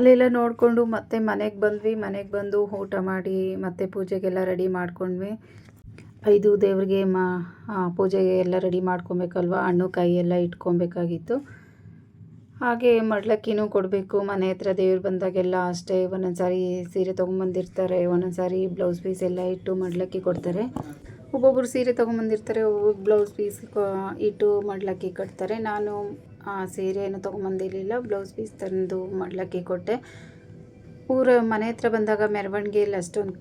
ಅಲ್ಲೆಲ್ಲ ನೋಡಿಕೊಂಡು ಮತ್ತೆ ಮನೆಗೆ ಬಂದ್ವಿ. ಮನೆಗೆ ಬಂದು ಊಟ ಮಾಡಿ ಮತ್ತೆ ಪೂಜೆಗೆಲ್ಲ ರೆಡಿ ಮಾಡ್ಕೊಂಡ್ವಿ. 5 ದೇವ್ರಿಗೆ ಪೂಜೆಗೆ ಎಲ್ಲ ರೆಡಿ ಮಾಡ್ಕೊಬೇಕಲ್ವ, ಹಣ್ಣು ಕಾಯಿ ಎಲ್ಲ ಇಟ್ಕೊಬೇಕಾಗಿತ್ತು. ಹಾಗೆ ಮಡ್ಲಕ್ಕಿನೂ ಕೊಡಬೇಕು. ಮನೆ ಹತ್ರ ದೇವ್ರು ಬಂದಾಗೆಲ್ಲ ಅಷ್ಟೇ. ಒಂದೊಂದು ಸಾರಿ ಸೀರೆ ತೊಗೊಂಬಂದಿರ್ತಾರೆ, ಒಂದೊಂದು ಸಾರಿ ಬ್ಲೌಸ್ ಪೀಸ್ ಎಲ್ಲ ಇಟ್ಟು ಮಡ್ಲಕ್ಕಿ ಕೊಡ್ತಾರೆ. ಒಬ್ಬೊಬ್ಬರು ಸೀರೆ ತೊಗೊಂಬಂದಿರ್ತಾರೆ, ಒಬ್ಬೊಬ್ಬರು ಬ್ಲೌಸ್ ಪೀಸ್ ಇಟ್ಟು ಮಡ್ಲಕ್ಕಿ ಕಟ್ತಾರೆ. ನಾನು ಸೀರೆಯನ್ನು ತೊಗೊಂಬಂದಿರಲಿಲ್ಲ, ಬ್ಲೌಸ್ ಪೀಸ್ ತಂದು ಮಡ್ಲಕ್ಕಿ ಕೊಟ್ಟೆ. ಮನೆ ಹತ್ರ ಬಂದಾಗ ಮೆರವಣಿಗೆಯಲ್ಲಿ ಅಷ್ಟೊಂದು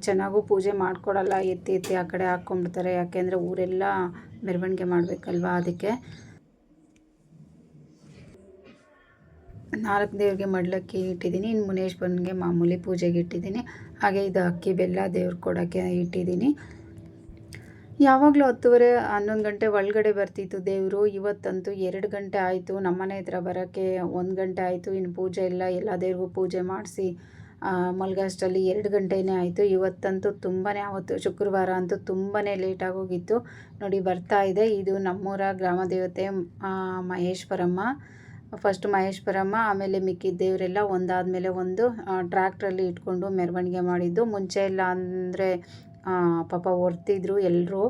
ಚೆನ್ನಾಗೂ ಪೂಜೆ ಮಾಡ್ಕೊಡಲ್ಲ. ಎತ್ತಿ ಆ ಕಡೆ ಹಾಕ್ಕೊಂಡ್ಬಿಡ್ತಾರೆ. ಯಾಕೆಂದರೆ ಊರೆಲ್ಲ ಮೆರವಣಿಗೆ ಮಾಡಬೇಕಲ್ವ, ಅದಕ್ಕೆ 4 ದೇವ್ರಿಗೆ ಮಡ್ಲಕ್ಕಿ ಇಟ್ಟಿದ್ದೀನಿ. ಇನ್ನು ಮುನೇಶ್ವರನಿಗೆ ಮಾಮೂಲಿ ಪೂಜೆಗೆ ಇಟ್ಟಿದ್ದೀನಿ. ಹಾಗೆ ಇದು ಅಕ್ಕಿ ಬೆಲ್ಲ ದೇವ್ರಿಗೆ ಕೊಡೋಕ್ಕೆ ಇಟ್ಟಿದ್ದೀನಿ. ಯಾವಾಗಲೂ 10:30 11 ಗಂಟೆ ಒಳಗಡೆ ಬರ್ತಿತ್ತು ದೇವರು. ಇವತ್ತಂತೂ 2 ಗಂಟೆ ಆಯಿತು. ನಮ್ಮನೆ ಹತ್ರ ಬರೋಕ್ಕೆ 1 ಗಂಟೆ ಆಯಿತು. ಇನ್ನು ಪೂಜೆ ಎಲ್ಲ ದೇವ್ರಿಗೂ ಪೂಜೆ ಮಾಡಿಸಿ ಮಲ್ಗೋಷ್ಟರಲ್ಲಿ 2 ಗಂಟೆನೇ ಆಯಿತು. ಇವತ್ತಂತೂ ಅವತ್ತು ಶುಕ್ರವಾರ ಅಂತೂ ತುಂಬಾ ಲೇಟಾಗೋಗಿತ್ತು. ನೋಡಿ ಬರ್ತಾ ಇದೆ. ಇದು ನಮ್ಮೂರ ಗ್ರಾಮ ದೇವತೆ ಮಹೇಶ್ವರಮ್ಮ. ಫಸ್ಟ್ ಮಹೇಶ್ವರಮ್ಮ, ಆಮೇಲೆ ಮಿಕ್ಕಿದ ದೇವರೆಲ್ಲ ಒಂದಾದಮೇಲೆ ಒಂದು ಟ್ರ್ಯಾಕ್ಟ್ರಲ್ಲಿ ಇಟ್ಕೊಂಡು ಮೆರವಣಿಗೆ ಮಾಡಿದ್ದು. ಮುಂಚೆ ಎಲ್ಲ ಅಂದರೆ ಪಾಪ ಹೊರ್ತಿದ್ರು ಎಲ್ಲರೂ,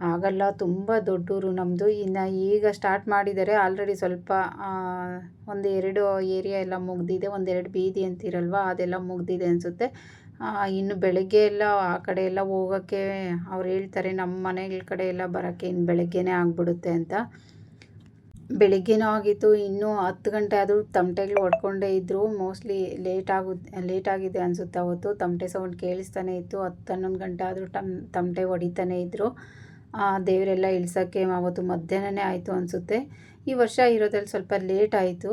ಆಗಲ್ಲ, ತುಂಬ ದೊಡ್ಡೂರು ನಮ್ಮದು. ಇನ್ನು ಈಗ ಸ್ಟಾರ್ಟ್ ಮಾಡಿದ್ದಾರೆ. ಆಲ್ರೆಡಿ ಸ್ವಲ್ಪ 1-2 ಏರಿಯಾ ಎಲ್ಲ ಮುಗ್ದಿದೆ. 1-2 ಬೀದಿ ಅಂತಿರಲ್ವ, ಅದೆಲ್ಲ ಮುಗ್ದಿದೆ ಅನಿಸುತ್ತೆ. ಇನ್ನು ಬೆಳಗ್ಗೆ ಎಲ್ಲ ಆ ಕಡೆ ಎಲ್ಲ ಹೋಗೋಕ್ಕೆ ಅವ್ರು ಹೇಳ್ತಾರೆ, ನಮ್ಮ ಮನೆಗಳ ಕಡೆ ಎಲ್ಲ ಬರೋಕ್ಕೆ ಇನ್ನು ಬೆಳಗ್ಗೆನೇ ಆಗಿಬಿಡುತ್ತೆ ಅಂತ. ಬೆಳಗ್ಗೆನೂ ಆಗಿತ್ತು. ಇನ್ನೂ 10 ಗಂಟೆ ಆದರೂ ತಮಟೆಗಳು ಹೊಡ್ಕೊಂಡೇ ಇದ್ದರು. ಮೋಸ್ಟ್ಲಿ ಲೇಟಾಗಿದೆ ಅನಿಸುತ್ತೆ. ಅವತ್ತು ತಮಟೆ ಸೌಂಡ್ ಕೇಳಿಸ್ತಾನೆ ಇತ್ತು. 10-11 ಗಂಟೆ ಆದರೂ ತಮಟೆ ಹೊಡಿತಾನೆ ಇದ್ದರು. ದೇವರೆಲ್ಲ ಇಳ್ಸೋಕ್ಕೆ ಅವತ್ತು ಮಧ್ಯಾಹ್ನನೇ ಆಯಿತು ಅನಿಸುತ್ತೆ. ಈ ವರ್ಷ ಇರೋದ್ರಲ್ಲಿ ಸ್ವಲ್ಪ ಲೇಟ್ ಆಯಿತು.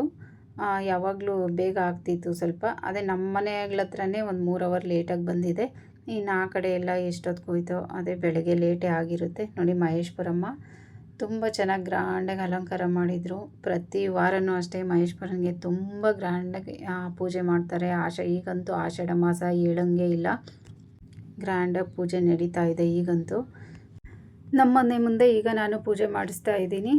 ಯಾವಾಗಲೂ ಬೇಗ ಆಗ್ತಿತ್ತು ಸ್ವಲ್ಪ. ಅದೇ ನಮ್ಮ ಮನೆಗಳ ಹತ್ರನೇ ಒಂದು 3 ಅವರ್ ಲೇಟಾಗಿ ಬಂದಿದೆ. ಇನ್ನು ಆ ಕಡೆ ಎಲ್ಲ ಎಷ್ಟೊತ್ತಿಗೆ ಹೋಯ್ತೋ, ಅದೇ ಬೆಳಗ್ಗೆ ಲೇಟೇ ಆಗಿರುತ್ತೆ. ನೋಡಿ ಮಹೇಶ್ವರಮ್ಮ ತುಂಬ ಚೆನ್ನಾಗಿ ಗ್ರ್ಯಾಂಡಾಗಿ ಅಲಂಕಾರ ಮಾಡಿದರು. ಪ್ರತಿ ವಾರವೂ ಅಷ್ಟೇ ಮಹೇಶ್ವರನಿಗೆ ತುಂಬ ಗ್ರ್ಯಾಂಡಾಗಿ ಪೂಜೆ ಮಾಡ್ತಾರೆ. ಈಗಂತೂ ಆಷಾಢ ಮಾಸ ಹೇಳಂಗೆ ಇಲ್ಲ, ಗ್ರ್ಯಾಂಡಾಗಿ ಪೂಜೆ ನಡೀತಾ ಇದೆ ಈಗಂತೂ. ನಮ್ಮ ಮನೆ ಮುಂದೆ ಈಗ ನಾನು ಪೂಜೆ ಮಾಡಿಸ್ತಾ ಇದ್ದೀನಿ.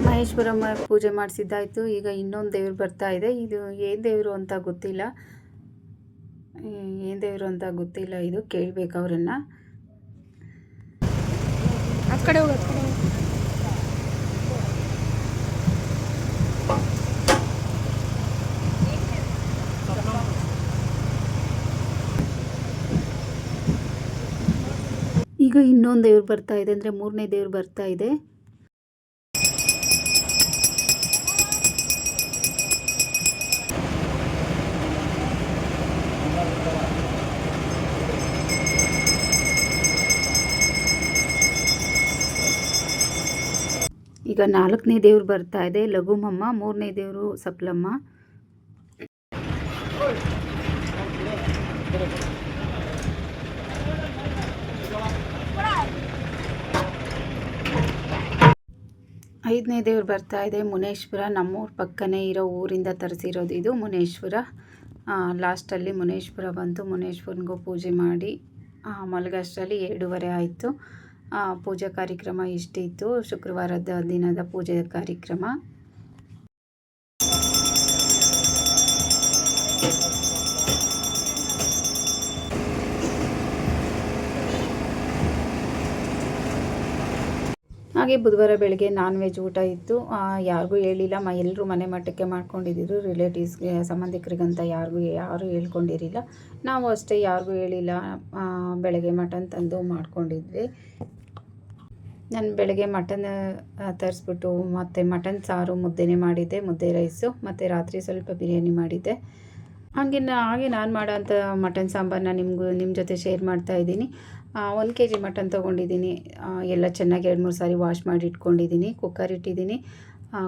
ಮಹೇಶ್ವರಮ್ಮ ಪೂಜೆ ಮಾಡಿಸಿದ್ದಾಯಿತು. ಈಗ ಇನ್ನೊಂದು ದೇವ್ರು ಬರ್ತಾ ಇದೆ. ಇದು ಏನು ದೇವರು ಅಂತ ಗೊತ್ತಿಲ್ಲ. ಇದು ಕೇಳಬೇಕು ಅವರನ್ನು. ಆ ಕಡೆ ಹೋಗಿ. ಈಗ ಇನ್ನೊಂದು ದೇವ್ರು ಬರ್ತಾ ಇದೆ, ಅಂದರೆ 3ನೇ ದೇವ್ರು ಬರ್ತಾ ಇದೆ. ಈಗ 4ನೇ ದೇವ್ರು ಬರ್ತಾ ಇದೆ, ಲಘುಮಮ್ಮ. 3ನೇ ದೇವರು ಸಪ್ಲಮ್ಮ. ಐದನೇ ದೇವ್ರು ಬರ್ತಾ ಇದೆ, ಮುನೇಶ್ವರ. ನಮ್ಮೂರ ಪಕ್ಕನೇ ಇರೋ ಊರಿಂದ ತರಿಸಿರೋದು ಇದು ಮುನೇಶ್ವರ. ಲಾಸ್ಟಲ್ಲಿ ಮುನೇಶ್ವರ ಬಂತು. ಮುನೇಶ್ವರನಿಗೂ ಪೂಜೆ ಮಾಡಿ ಮಲಗೋಷ್ಟರಲ್ಲಿ 2:30 ಆಯಿತು. ಪೂಜಾ ಕಾರ್ಯಕ್ರಮ ಇಷ್ಟಿತ್ತು, ಶುಕ್ರವಾರದ ದಿನದ ಪೂಜೆ ಕಾರ್ಯಕ್ರಮ. ಹಾಗೆ ಬುಧವಾರ ಬೆಳಗ್ಗೆ ನಾನ್ ವೆಜ್ ಊಟ ಇತ್ತು. ಯಾರಿಗೂ ಹೇಳಿಲ್ಲ, ಎಲ್ಲರೂ ಮನೆ ಮಟ್ಟಕ್ಕೆ ಮಾಡ್ಕೊಂಡಿದ್ದರು. ರಿಲೇಟಿವ್ಸ್ಗೆ, ಸಂಬಂಧಿಕರಿಗಂತ ಯಾರೂ ಹೇಳ್ಕೊಂಡಿರಲಿಲ್ಲ. ನಾವು ಅಷ್ಟೇ ಯಾರಿಗೂ ಹೇಳಿಲ್ಲ. ಬೆಳಗ್ಗೆ ಮಟನ್ ತಂದು ಮಾಡ್ಕೊಂಡಿದ್ವಿ. ನಾನು ಬೆಳಗ್ಗೆ ಮಟನ್ ತರಿಸ್ಬಿಟ್ಟು ಮತ್ತು ಮಟನ್ ಸಾರು, ಮುದ್ದೆನೇ ಮಾಡಿದ್ದೆ, ಮುದ್ದೆ ರೈಸು, ಮತ್ತು ರಾತ್ರಿ ಸ್ವಲ್ಪ ಬಿರಿಯಾನಿ ಮಾಡಿದ್ದೆ. ಹಾಗೆ ನಾನು ಮಾಡೋಂಥ ಮಟನ್ ಸಾಂಬಾರನ್ನ ನಿಮ್ಮ ಜೊತೆ ಶೇರ್ ಮಾಡ್ತಾಯಿದ್ದೀನಿ. 1 kg ಮಟನ್ ತೊಗೊಂಡಿದ್ದೀನಿ. ಎಲ್ಲ ಚೆನ್ನಾಗಿ 2-3 ಸಾರಿ ವಾಶ್ ಮಾಡಿ ಇಟ್ಕೊಂಡಿದ್ದೀನಿ. ಕುಕ್ಕರ್ ಇಟ್ಟಿದ್ದೀನಿ.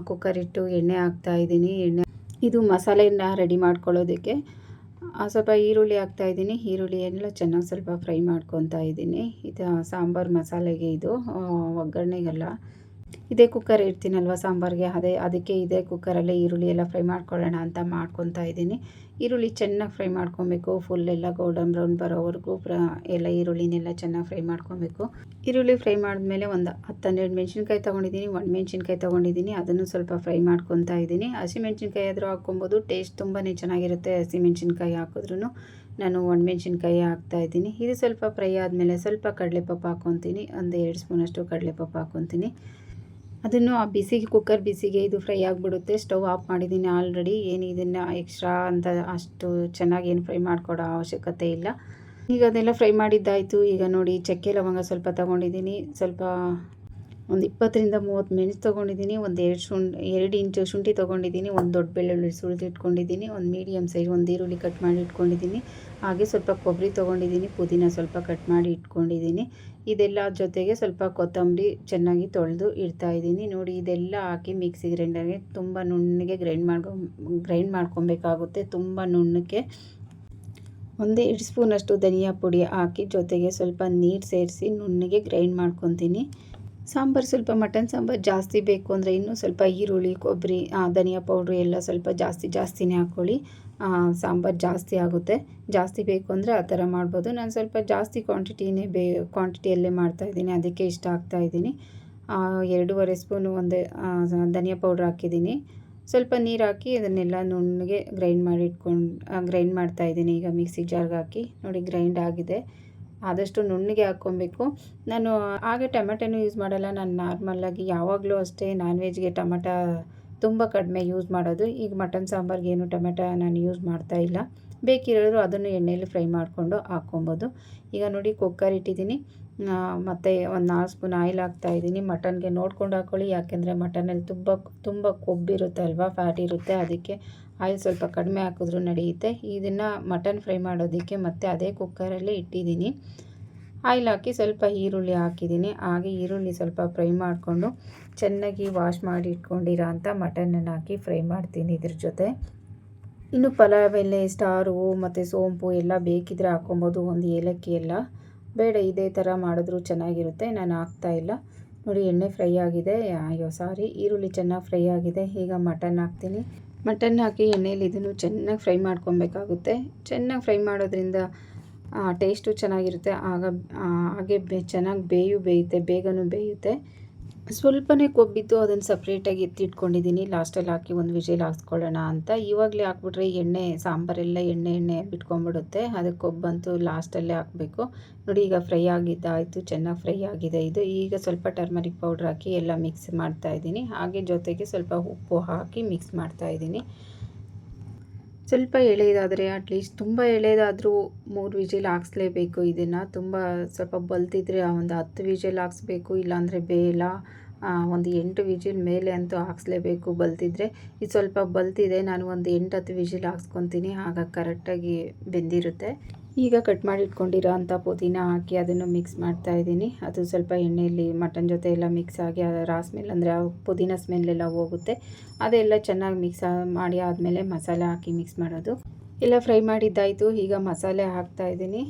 ಕುಕ್ಕರ್ ಇಟ್ಟು ಎಣ್ಣೆ ಹಾಕ್ತಾಯಿದ್ದೀನಿ. ಇದು ಮಸಾಲೆನ ರೆಡಿ ಮಾಡ್ಕೊಳ್ಳೋದಕ್ಕೆ ಸ್ವಲ್ಪ ಈರುಳ್ಳಿ ಹಾಕ್ತಾಯಿದ್ದೀನಿ. ಈರುಳ್ಳಿ ಎಲ್ಲ ಚೆನ್ನಾಗಿ ಸ್ವಲ್ಪ ಫ್ರೈ ಮಾಡ್ಕೊತಾ ಇದ್ದೀನಿ. ಇದು ಸಾಂಬಾರು ಮಸಾಲೆಗೆ, ಇದು ಒಗ್ಗರಣೆಗೆಲ್ಲ ಇದೇ ಕುಕ್ಕರ್ ಇಡ್ತೀನಲ್ವ ಸಾಂಬಾರಿಗೆ, ಅದಕ್ಕೆ ಇದೇ ಕುಕ್ಕರಲ್ಲೇ ಈರುಳ್ಳಿ ಎಲ್ಲ ಫ್ರೈ ಮಾಡ್ಕೊಳ್ಳೋಣ ಅಂತ ಮಾಡ್ಕೊತಾ ಇದ್ದೀನಿ. ಈರುಳ್ಳಿ ಚೆನ್ನಾಗಿ ಫ್ರೈ ಮಾಡ್ಕೊಬೇಕು. ಫುಲ್ ಎಲ್ಲ ಗೋಲ್ಡನ್ ಬ್ರೌನ್ ಬರೋವರೆಗೂ ಎಲ್ಲ ಈರುಳ್ಳಿನೆಲ್ಲ ಚೆನ್ನಾಗಿ ಫ್ರೈ ಮಾಡ್ಕೊಬೇಕು. ಈರುಳ್ಳಿ ಫ್ರೈ ಮಾಡಿದ್ಮೇಲೆ ಒಂದು 10-12 ಮೆಣಸಿನ್ಕಾಯಿ ತೊಗೊಂಡಿದ್ದೀನಿ. 1 ಮೆಣಸಿನ್ಕಾಯಿ ತೊಗೊಂಡಿದ್ದೀನಿ. ಅದನ್ನು ಸ್ವಲ್ಪ ಫ್ರೈ ಮಾಡ್ಕೊತಾ ಇದ್ದೀನಿ. ಹಸಿಮೆಣ್ಸಿನ್ಕಾಯಿ ಆದರೂ ಹಾಕ್ಕೊಬೋದು, ಟೇಸ್ಟ್ ತುಂಬಾ ಚೆನ್ನಾಗಿರುತ್ತೆ. ಹಸಿಮೆಣ್ಸಿನ್ಕಾಯಿ ಹಾಕಿದ್ರೂ ನಾನು 1 ಮೆಣಸಿನ್ಕಾಯಿ ಹಾಕ್ತಾಯಿದ್ದೀನಿ. ಇದು ಸ್ವಲ್ಪ ಫ್ರೈ ಆದಮೇಲೆ ಸ್ವಲ್ಪ ಕಡಲೆಪಪ್ಪು ಹಾಕ್ಕೊತೀನಿ. ಒಂದು 2 ಸ್ಪೂನಷ್ಟು ಕಡಲೆಪಪ್ಪು ಹಾಕ್ಕೊತೀನಿ. ಅದನ್ನು ಆ ಬಿಸಿಗೆ, ಕುಕ್ಕರ್ ಬಿಸಿಗೆ ಇದು ಫ್ರೈ ಆಗಿಬಿಡುತ್ತೆ. ಸ್ಟವ್ ಆಫ್ ಮಾಡಿದ್ದೀನಿ ಆಲ್ರೆಡಿ. ಏನು ಇದನ್ನು ಎಕ್ಸ್ಟ್ರಾ ಅಂತ ಅಷ್ಟು ಚೆನ್ನಾಗಿ ಏನು ಫ್ರೈ ಮಾಡ್ಕೊಡೋ ಅವಶ್ಯಕತೆ ಇಲ್ಲ. ಈಗ ಅದೆಲ್ಲ ಫ್ರೈ ಮಾಡಿದ್ದಾಯಿತು. ಈಗ ನೋಡಿ, ಚಕ್ಕೆ ಲವಂಗ ಸ್ವಲ್ಪ ತೊಗೊಂಡಿದ್ದೀನಿ. ಸ್ವಲ್ಪ ಒಂದು 20-30 ಮೆಣಸು ತೊಗೊಂಡಿದ್ದೀನಿ. ಒಂದು 2 ಇಂಚು ಶುಂಠಿ ತೊಗೊಂಡಿದ್ದೀನಿ. ಒಂದು ದೊಡ್ಡ ಬೆಳ್ಳುಳ್ಳಿ ಸುಲಿದಿಟ್ಕೊಂಡಿದ್ದೀನಿ. ಒಂದು ಮೀಡಿಯಮ್ ಸೈಜ್ ಒಂದು ಈರುಳ್ಳಿ ಕಟ್ ಮಾಡಿ ಇಟ್ಕೊಂಡಿದ್ದೀನಿ. ಹಾಗೆ ಸ್ವಲ್ಪ ಕೊಬ್ಬರಿ ತೊಗೊಂಡಿದ್ದೀನಿ. ಪುದೀನ ಸ್ವಲ್ಪ ಕಟ್ ಮಾಡಿ ಇಟ್ಕೊಂಡಿದ್ದೀನಿ. ಇದೆಲ್ಲ ಜೊತೆಗೆ ಸ್ವಲ್ಪ ಕೊತ್ತಂಬರಿ ಚೆನ್ನಾಗಿ ತೊಳೆದು ಇಡ್ತಾಯಿದ್ದೀನಿ. ನೋಡಿ, ಇದೆಲ್ಲ ಹಾಕಿ ಮಿಕ್ಸಿ ಗ್ರೈಂಡರ್ಗೆ ತುಂಬ ನುಣ್ಣಗೆ ಗ್ರೈಂಡ್ ಮಾಡ್ಕೊಬೇಕಾಗುತ್ತೆ. ತುಂಬ ನುಣ್ಣಕ್ಕೆ. ಒಂದು 2 ಸ್ಪೂನಷ್ಟು ಧನಿಯಾ ಪುಡಿ ಹಾಕಿ ಜೊತೆಗೆ ಸ್ವಲ್ಪ ನೀರು ಸೇರಿಸಿ ನುಣ್ಣಗೆ ಗ್ರೈಂಡ್ ಮಾಡ್ಕೊತೀನಿ. ಸಾಂಬಾರು ಸ್ವಲ್ಪ ಮಟನ್ ಸಾಂಬಾರು ಜಾಸ್ತಿ ಬೇಕು ಅಂದರೆ ಇನ್ನೂ ಸ್ವಲ್ಪ ಈರುಳ್ಳಿ, ಕೊಬ್ಬರಿ, ಧನಿಯಾ ಪೌಡ್ರು ಎಲ್ಲ ಸ್ವಲ್ಪ ಜಾಸ್ತಿನೇ ಹಾಕ್ಕೊಳ್ಳಿ. ಸಾಂಬಾರು ಜಾಸ್ತಿ ಆಗುತ್ತೆ. ಜಾಸ್ತಿ ಬೇಕು ಅಂದರೆ ಆ ಥರ ಮಾಡ್ಬೋದು. ನಾನು ಸ್ವಲ್ಪ ಜಾಸ್ತಿ ಕ್ವಾಂಟಿಟಿಯಲ್ಲೇ ಮಾಡ್ತಾಯಿದ್ದೀನಿ, ಅದಕ್ಕೆ ಇಷ್ಟ ಹಾಕ್ತಾಯಿದ್ದೀನಿ. 2.5 ಸ್ಪೂನು ಒಂದು ಧನಿಯಾ ಪೌಡ್ರ್ ಹಾಕಿದ್ದೀನಿ. ಸ್ವಲ್ಪ ನೀರು ಹಾಕಿ ಅದನ್ನೆಲ್ಲ ನುಣ್ಣಗೆ ಗ್ರೈಂಡ್ ಮಾಡ್ತಾಯಿದ್ದೀನಿ. ಈಗ ಮಿಕ್ಸಿ ಜಾರ್ಗೆ ಹಾಕಿ ನೋಡಿ, ಗ್ರೈಂಡ್ ಆಗಿದೆ. ಆದಷ್ಟು ನುಣ್ಣಗೆ ಹಾಕ್ಕೊಬೇಕು. ನಾನು ಹಾಗೆ ಟೊಮೆಟೊನೂ ಯೂಸ್ ಮಾಡಲ್ಲ. ನಾನು ನಾರ್ಮಲಾಗಿ ಯಾವಾಗಲೂ ಅಷ್ಟೇ ನಾನ್ ವೆಜ್ಗೆ ಟೊಮೆಟೊ ತುಂಬ ಕಡಿಮೆ ಯೂಸ್ ಮಾಡೋದು. ಈಗ ಮಟನ್ ಸಾಂಬಾರಿಗೆ ಏನು ಟೊಮೆಟೊ ನಾನು ಯೂಸ್ ಮಾಡ್ತಾಯಿಲ್ಲ. ಬೇಕಿರೋರು ಅದನ್ನು ಎಣ್ಣೆಯಲ್ಲಿ ಫ್ರೈ ಮಾಡಿಕೊಂಡು ಹಾಕ್ಕೊಬೋದು. ಈಗ ನೋಡಿ, ಕುಕ್ಕರ್ ಇಟ್ಟಿದ್ದೀನಿ. ಮತ್ತು ಒಂದು 4 ಸ್ಪೂನ್ ಆಯಿಲ್ ಹಾಕ್ತಾಯಿದ್ದೀನಿ. ಮಟನ್ಗೆ ನೋಡ್ಕೊಂಡು ಹಾಕ್ಕೊಳ್ಳಿ, ಯಾಕೆಂದರೆ ಮಟನಲ್ಲಿ ತುಂಬ ಕೊಬ್ಬಿರುತ್ತೆ ಅಲ್ವಾ, ಫ್ಯಾಟ್ ಇರುತ್ತೆ. ಅದಕ್ಕೆ ಆಯಿಲ್ ಸ್ವಲ್ಪ ಕಡಿಮೆ ಹಾಕಿದ್ರೂ ನಡೆಯುತ್ತೆ. ಇದನ್ನು ಮಟನ್ ಫ್ರೈ ಮಾಡೋದಕ್ಕೆ ಮತ್ತೆ ಅದೇ ಕುಕ್ಕರಲ್ಲಿ ಇಟ್ಟಿದ್ದೀನಿ. ಆಯಿಲ್ ಹಾಕಿ ಸ್ವಲ್ಪ ಈರುಳ್ಳಿ ಹಾಕಿದ್ದೀನಿ. ಹಾಗೆ ಈರುಳ್ಳಿ ಸ್ವಲ್ಪ ಫ್ರೈ ಮಾಡಿಕೊಂಡು ಚೆನ್ನಾಗಿ ವಾಶ್ ಮಾಡಿ ಇಟ್ಕೊಂಡಿರೋ ಅಂಥ ಮಟನನ್ನು ಹಾಕಿ ಫ್ರೈ ಮಾಡ್ತೀನಿ ಇದ್ರ ಜೊತೆ. ಇನ್ನು ಪಲಾವ್ ಎಲೆ, ಸ್ಟಾರು ಮತ್ತು ಸೋಂಪು ಎಲ್ಲ ಬೇಕಿದ್ರೆ ಹಾಕ್ಕೊಬೋದು. ಒಂದು ಏಲಕ್ಕಿ ಎಲ್ಲ ಬೇಡ, ಇದೇ ಥರ ಮಾಡಿದ್ರೂ ಚೆನ್ನಾಗಿರುತ್ತೆ. ನಾನು ಹಾಕ್ತಾಯಿಲ್ಲ. ನೋಡಿ, ಎಣ್ಣೆ ಫ್ರೈ ಆಗಿದೆ. ಈರುಳ್ಳಿ ಚೆನ್ನಾಗಿ ಫ್ರೈ ಆಗಿದೆ. ಈಗ ಮಟನ್ ಹಾಕ್ತೀನಿ. ಮಟನ್ ಹಾಕಿ ಎಣ್ಣೆಯಲ್ಲಿ ಇದನ್ನು ಚೆನ್ನಾಗಿ ಫ್ರೈ ಮಾಡ್ಕೊಬೇಕಾಗುತ್ತೆ. ಚೆನ್ನಾಗಿ ಫ್ರೈ ಮಾಡೋದ್ರಿಂದ ಟೇಸ್ಟು ಚೆನ್ನಾಗಿರುತ್ತೆ. ಹಾಗೆ ಚೆನ್ನಾಗಿ ಬೇಯುತ್ತೆ, ಬೇಗನೂ ಬೇಯುತ್ತೆ. ಸ್ವಲ್ಪನೇ ಕೊಬ್ಬಿದ್ದು ಅದನ್ನು ಸಪ್ರೇಟಾಗಿ ಎತ್ತಿಟ್ಕೊಂಡಿದ್ದೀನಿ. ಲಾಸ್ಟಲ್ಲಿ ಹಾಕಿ ಒಂದು ವಿಜಿಲ್ ಹಾಕ್ಸ್ಕೊಳ್ಳೋಣ ಅಂತ. ಇವಾಗಲೇ ಹಾಕ್ಬಿಟ್ರೆ ಸಾಂಬಾರೆಲ್ಲ ಎಣ್ಣೆ ಬಿಟ್ಕೊಂಡ್ಬಿಡುತ್ತೆ. ಅದಕ್ಕೆ ಕೊಬ್ಬಂತೂ ಲಾಸ್ಟಲ್ಲೇ ಹಾಕಬೇಕು. ನೋಡಿ, ಈಗ ಫ್ರೈ ಆಗಿದ್ದಾಯಿತು, ಚೆನ್ನಾಗಿ ಫ್ರೈ ಆಗಿದೆ ಇದು. ಈಗ ಸ್ವಲ್ಪ ಟರ್ಮರಿಕ್ ಪೌಡ್ರ್ ಹಾಕಿ ಎಲ್ಲ ಮಿಕ್ಸ್ ಮಾಡ್ತಾಯಿದ್ದೀನಿ. ಹಾಗೆ ಜೊತೆಗೆ ಸ್ವಲ್ಪ ಉಪ್ಪು ಹಾಕಿ ಮಿಕ್ಸ್ ಮಾಡ್ತಾಯಿದ್ದೀನಿ. ಸ್ವಲ್ಪ ಎಳೆದಾದರೆ, ಅಟ್ಲೀಸ್ಟ್ ತುಂಬ ಎಳೆದಾದರೂ 3 ವಿಜಿಲ್ ಹಾಕ್ಸ್ಲೇಬೇಕು. ಇದನ್ನು ಸ್ವಲ್ಪ ಬಲ್ತಿದ್ರೆ ಒಂದು 10 ವಿಜಿಲ್ ಹಾಕ್ಸ್ಬೇಕು. ಇಲ್ಲಾಂದರೆ ಬೇಲ ಒಂದು 8 ವಿಜಿಲ್ ಮೇಲೆ ಅಂತೂ ಹಾಕ್ಸ್ಲೇಬೇಕು ಬಲ್ತಿದ್ರೆ. ಇದು ಸ್ವಲ್ಪ ಬಲ್ತಿದೆ. ನಾನು ಒಂದು 8-10 ವಿಜಿಲ್ ಹಾಕ್ಸ್ಕೊತೀನಿ, ಆಗ ಕರೆಕ್ಟಾಗಿ ಬೆಂದಿರುತ್ತೆ. ಈಗ ಕಟ್ ಮಾಡಿ ಇಟ್ಕೊಂಡಿರೋ ಅಂಥ ಪುದೀನ ಹಾಕಿ ಅದನ್ನು ಮಿಕ್ಸ್ ಮಾಡ್ತಾಯಿದ್ದೀನಿ. ಅದು ಸ್ವಲ್ಪ ಎಣ್ಣೆಯಲ್ಲಿ ಮಟನ್ ಜೊತೆ ಎಲ್ಲ ಮಿಕ್ಸ್ ಆಗಿ ರಾ ಸ್ಮೆಲ್, ಅಂದರೆ ಪುದೀನ ಸ್ಮೆಲ್ಲೆಲ್ಲ ಹೋಗುತ್ತೆ. ಅದೆಲ್ಲ ಚೆನ್ನಾಗಿ ಮಿಕ್ಸ್ ಮಾಡಿ ಆದಮೇಲೆ ಮಸಾಲೆ ಹಾಕಿ ಮಿಕ್ಸ್ ಮಾಡೋದು. ಎಲ್ಲ ಫ್ರೈ ಮಾಡಿದ್ದಾಯಿತು. ಈಗ ಮಸಾಲೆ ಹಾಕ್ತಾಯಿದ್ದೀನಿ.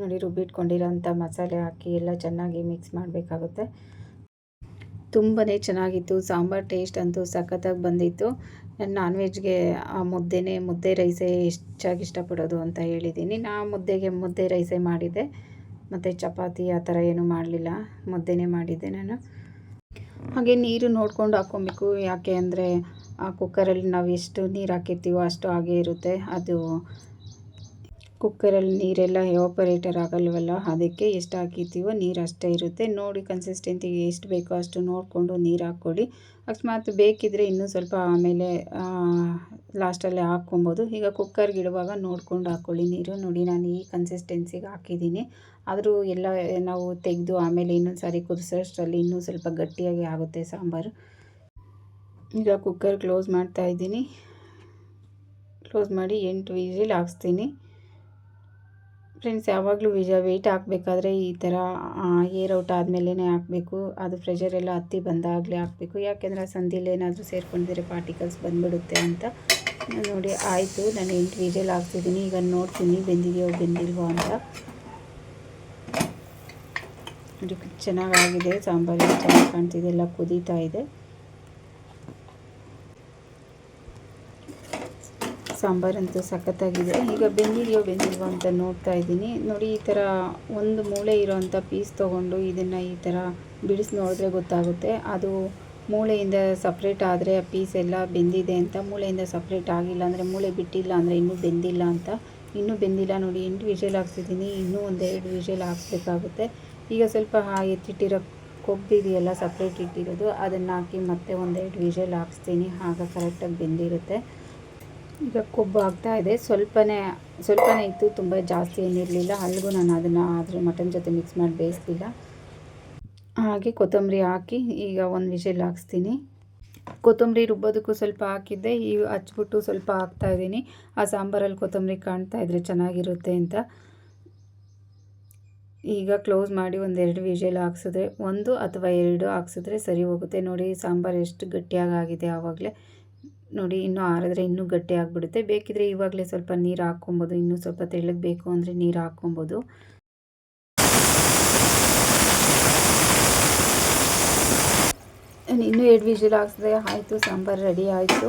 ನೋಡಿ, ರುಬ್ಬಿಟ್ಕೊಂಡಿರೋ ಅಂಥ ಮಸಾಲೆ ಹಾಕಿ ಎಲ್ಲ ಚೆನ್ನಾಗಿ ಮಿಕ್ಸ್ ಮಾಡಬೇಕಾಗುತ್ತೆ. ತುಂಬಾ ಚೆನ್ನಾಗಿತ್ತು ಸಾಂಬಾರು. ಟೇಸ್ಟ್ ಅಂತೂ ಸಖತ್ತಾಗಿ ಬಂದಿತ್ತು. ನಾನು ನಾನ್ ವೆಜ್ಗೆ ಮುದ್ದೆ ರೈಸೇ ಹೆಚ್ಚಾಗಿ ಇಷ್ಟಪಡೋದು ಅಂತ ಹೇಳಿದ್ದೀನಿ. ಮುದ್ದೆ ರೈಸೇ ಮಾಡಿದ್ದೆ, ಮತ್ತು ಚಪಾತಿ ಆ ಥರ ಏನೂ ಮಾಡಲಿಲ್ಲ, ಮುದ್ದೆನೇ ಮಾಡಿದ್ದೆ ನಾನು. ಹಾಗೆ ನೀರು ನೋಡ್ಕೊಂಡು ಹಾಕ್ಕೊಬೇಕು. ಯಾಕೆ ಅಂದರೆ ಕುಕ್ಕರಲ್ಲಿ ನಾವು ಎಷ್ಟು ನೀರು ಹಾಕಿರ್ತೀವೋ ಅಷ್ಟು ಹಾಗೇ ಇರುತ್ತೆ. ಅದು ಕುಕ್ಕರಲ್ಲಿ ನೀರೆಲ್ಲ ಎವಾಪರೇಟರ್ ಆಗಲ್ವಲ್ಲ, ಅದಕ್ಕೆ ಎಷ್ಟು ಹಾಕಿರ್ತೀವೋ ನೀರು ಅಷ್ಟೇ ಇರುತ್ತೆ. ನೋಡಿ, ಕನ್ಸಿಸ್ಟೆನ್ಸಿಗೆ ಎಷ್ಟು ಬೇಕೋ ಅಷ್ಟು ನೋಡಿಕೊಂಡು ನೀರು ಹಾಕ್ಕೊಳ್ಳಿ. ಅಕಸ್ಮಾತ್ ಬೇಕಿದ್ದರೆ ಇನ್ನೂ ಸ್ವಲ್ಪ ಆಮೇಲೆ ಲಾಸ್ಟಲ್ಲಿ ಹಾಕ್ಕೊಬೋದು. ಈಗ ಕುಕ್ಕರ್ಗೆ ಇಡುವಾಗ ನೋಡ್ಕೊಂಡು ಹಾಕ್ಕೊಳ್ಳಿ ನೀರು. ನೋಡಿ, ನಾನು ಈ ಕನ್ಸಿಸ್ಟೆನ್ಸಿಗೆ ಹಾಕಿದ್ದೀನಿ. ಆದರೂ ಎಲ್ಲ ನಾವು ತೆಗೆದು ಆಮೇಲೆ ಇನ್ನೊಂದು ಸಾರಿ ಕುದಿಸೋಷ್ಟರಲ್ಲಿ ಇನ್ನೂ ಸ್ವಲ್ಪ ಗಟ್ಟಿಯಾಗಿ ಆಗುತ್ತೆ ಸಾಂಬಾರು. ಈಗ ಕುಕ್ಕರ್ ಕ್ಲೋಸ್ ಮಾಡ್ತಾಯಿದ್ದೀನಿ. ಕ್ಲೋಸ್ ಮಾಡಿ 8 ವಿಸಿಲ್ ಹಾಕ್ಸ್ತೀನಿ. ಫ್ರೆಂಡ್ಸ್, ಯಾವಾಗಲೂ ವೆಯ್ಟ್ ಹಾಕಬೇಕಾದ್ರೆ ಈ ಥರ ಏರ್ ಔಟ್ ಆದಮೇಲೆ ಹಾಕಬೇಕು. ಅದು ಪ್ರೆಷರ್ ಎಲ್ಲ ಹತ್ತಿ ಬಂದಾಗಲೇ ಹಾಕಬೇಕು. ಯಾಕೆಂದರೆ ಆ ಸಂದಿಲಿ ಏನಾದರೂ ಸೇರ್ಕೊಂಡಿದ್ರೆ ಪಾರ್ಟಿಕಲ್ಸ್ ಬಂದುಬಿಡುತ್ತೆ ಅಂತ. ನೋಡಿ ಆಯಿತು, ನಾನು 8 ವಿಸಿಲ್ ಹಾಕ್ತಿದ್ದೀನಿ. ಈಗ ನೋಡ್ತೀನಿ ಬೆಂದಿಲ್ವೋ ಅಂತ. ನೋಡಿ ಚೆನ್ನಾಗಾಗಿದೆ, ಸಾಂಬಾರು ಚೆನ್ನಾಗಿ ಕಾಣ್ತಿದೆ, ಎಲ್ಲ ಕುದೀತಾ ಇದೆ. ಸಾಂಬಾರಂತೂ ಸಖತ್ತಾಗಿದೆ. ಈಗ ಬೆಂದಿಲ್ವೋ ಅಂತ ನೋಡ್ತಾ ಇದ್ದೀನಿ. ನೋಡಿ ಈ ಥರ ಒಂದು ಮೂಳೆ ಇರೋವಂಥ ಪೀಸ್ ತೊಗೊಂಡು ಇದನ್ನು ಈ ಥರ ಬಿಡಿಸಿ ನೋಡಿದ್ರೆ ಗೊತ್ತಾಗುತ್ತೆ. ಅದು ಮೂಳೆಯಿಂದ ಸಪ್ರೇಟ್ ಆದರೆ ಆ ಪೀಸ್ ಎಲ್ಲ ಬೆಂದಿದೆ ಅಂತ. ಮೂಳೆಯಿಂದ ಸಪ್ರೇಟ್ ಆಗಿಲ್ಲ ಅಂದರೆ, ಮೂಳೆ ಬಿಟ್ಟಿಲ್ಲ ಅಂದರೆ ಇನ್ನೂ ಬೆಂದಿಲ್ಲ ಅಂತ. ಇನ್ನೂ ಬೆಂದಿಲ್ಲ. ನೋಡಿ 8 ವಿಷಲ್ ಹಾಕ್ಸಿದ್ದೀನಿ, ಇನ್ನೂ 1-2 ವಿಷಲ್ ಹಾಕ್ಸ್ಬೇಕಾಗುತ್ತೆ. ಈಗ ಸ್ವಲ್ಪ ಎತ್ತಿಟ್ಟಿರೋ ಕೊಬ್ಬಿದೆಯಲ್ಲ ಸಪ್ರೇಟ್ ಇಟ್ಟಿರೋದು, ಅದನ್ನು ಹಾಕಿ ಮತ್ತೆ 1-2 ವಿಷಲ್ ಹಾಕ್ಸ್ತೀನಿ. ಆಗ ಕರೆಕ್ಟಾಗಿ ಬೆಂದಿರುತ್ತೆ. ಈಗ ಕೊಬ್ಬು ಆಗ್ತಾಯಿದೆ. ಸ್ವಲ್ಪನೇ ಇತ್ತು, ತುಂಬ ಜಾಸ್ತಿ ಏನಿರಲಿಲ್ಲ. ಅಲ್ಲಿಗೂ ನಾನು ಅದನ್ನು ಅದ್ರ ಮಟನ್ ಜೊತೆ ಮಿಕ್ಸ್ ಮಾಡಿ ಬೇಯಿಸಲಿಲ್ಲ. ಹಾಗೆ ಕೊತ್ತಂಬರಿ ಹಾಕಿ ಈಗ 1 ವಿಷಲ್ ಹಾಕ್ಸ್ತೀನಿ. ಕೊತ್ತಂಬರಿ ರುಬ್ಬೋದಕ್ಕೂ ಸ್ವಲ್ಪ ಹಾಕಿದ್ದೆ, ಈಗ ಹಚ್ಬಿಟ್ಟು ಸ್ವಲ್ಪ ಹಾಕ್ತಾಯಿದ್ದೀನಿ. ಆ ಸಾಂಬಾರಲ್ಲಿ ಕೊತ್ತಂಬರಿ ಕಾಣ್ತಾಯಿದ್ರೆ ಚೆನ್ನಾಗಿರುತ್ತೆ ಅಂತ. ಈಗ ಕ್ಲೋಸ್ ಮಾಡಿ 1-2 ವಿಷಲ್ ಹಾಕ್ಸಿದ್ರೆ, 1 ಅಥವಾ 2 ಹಾಕ್ಸಿದ್ರೆ ಸರಿ ಹೋಗುತ್ತೆ. ನೋಡಿ ಸಾಂಬಾರು ಎಷ್ಟು ಗಟ್ಟಿಯಾಗಿದೆ ಆವಾಗಲೇ. ನೋಡಿ ಇನ್ನೂ ಆರಿದ್ರೆ ಇನ್ನೂ ಗಟ್ಟಿ ಆಗಿಬಿಡುತ್ತೆ. ಬೇಕಿದ್ರೆ ಇವಾಗಲೇ ಸ್ವಲ್ಪ ನೀರು ಹಾಕ್ಕೊಬೋದು. ಇನ್ನೂ ಸ್ವಲ್ಪ ತೆಳ್ಳಗೆ ಬೇಕು ಅಂದರೆ ನೀರು ಹಾಕ್ಕೊಬೋದು. ಇನ್ನೂ 2 ವಿಷಲ್ ಹಾಕ್ಸಿದ್ರೆ ಆಯಿತು, ಸಾಂಬಾರು ರೆಡಿ ಆಯಿತು.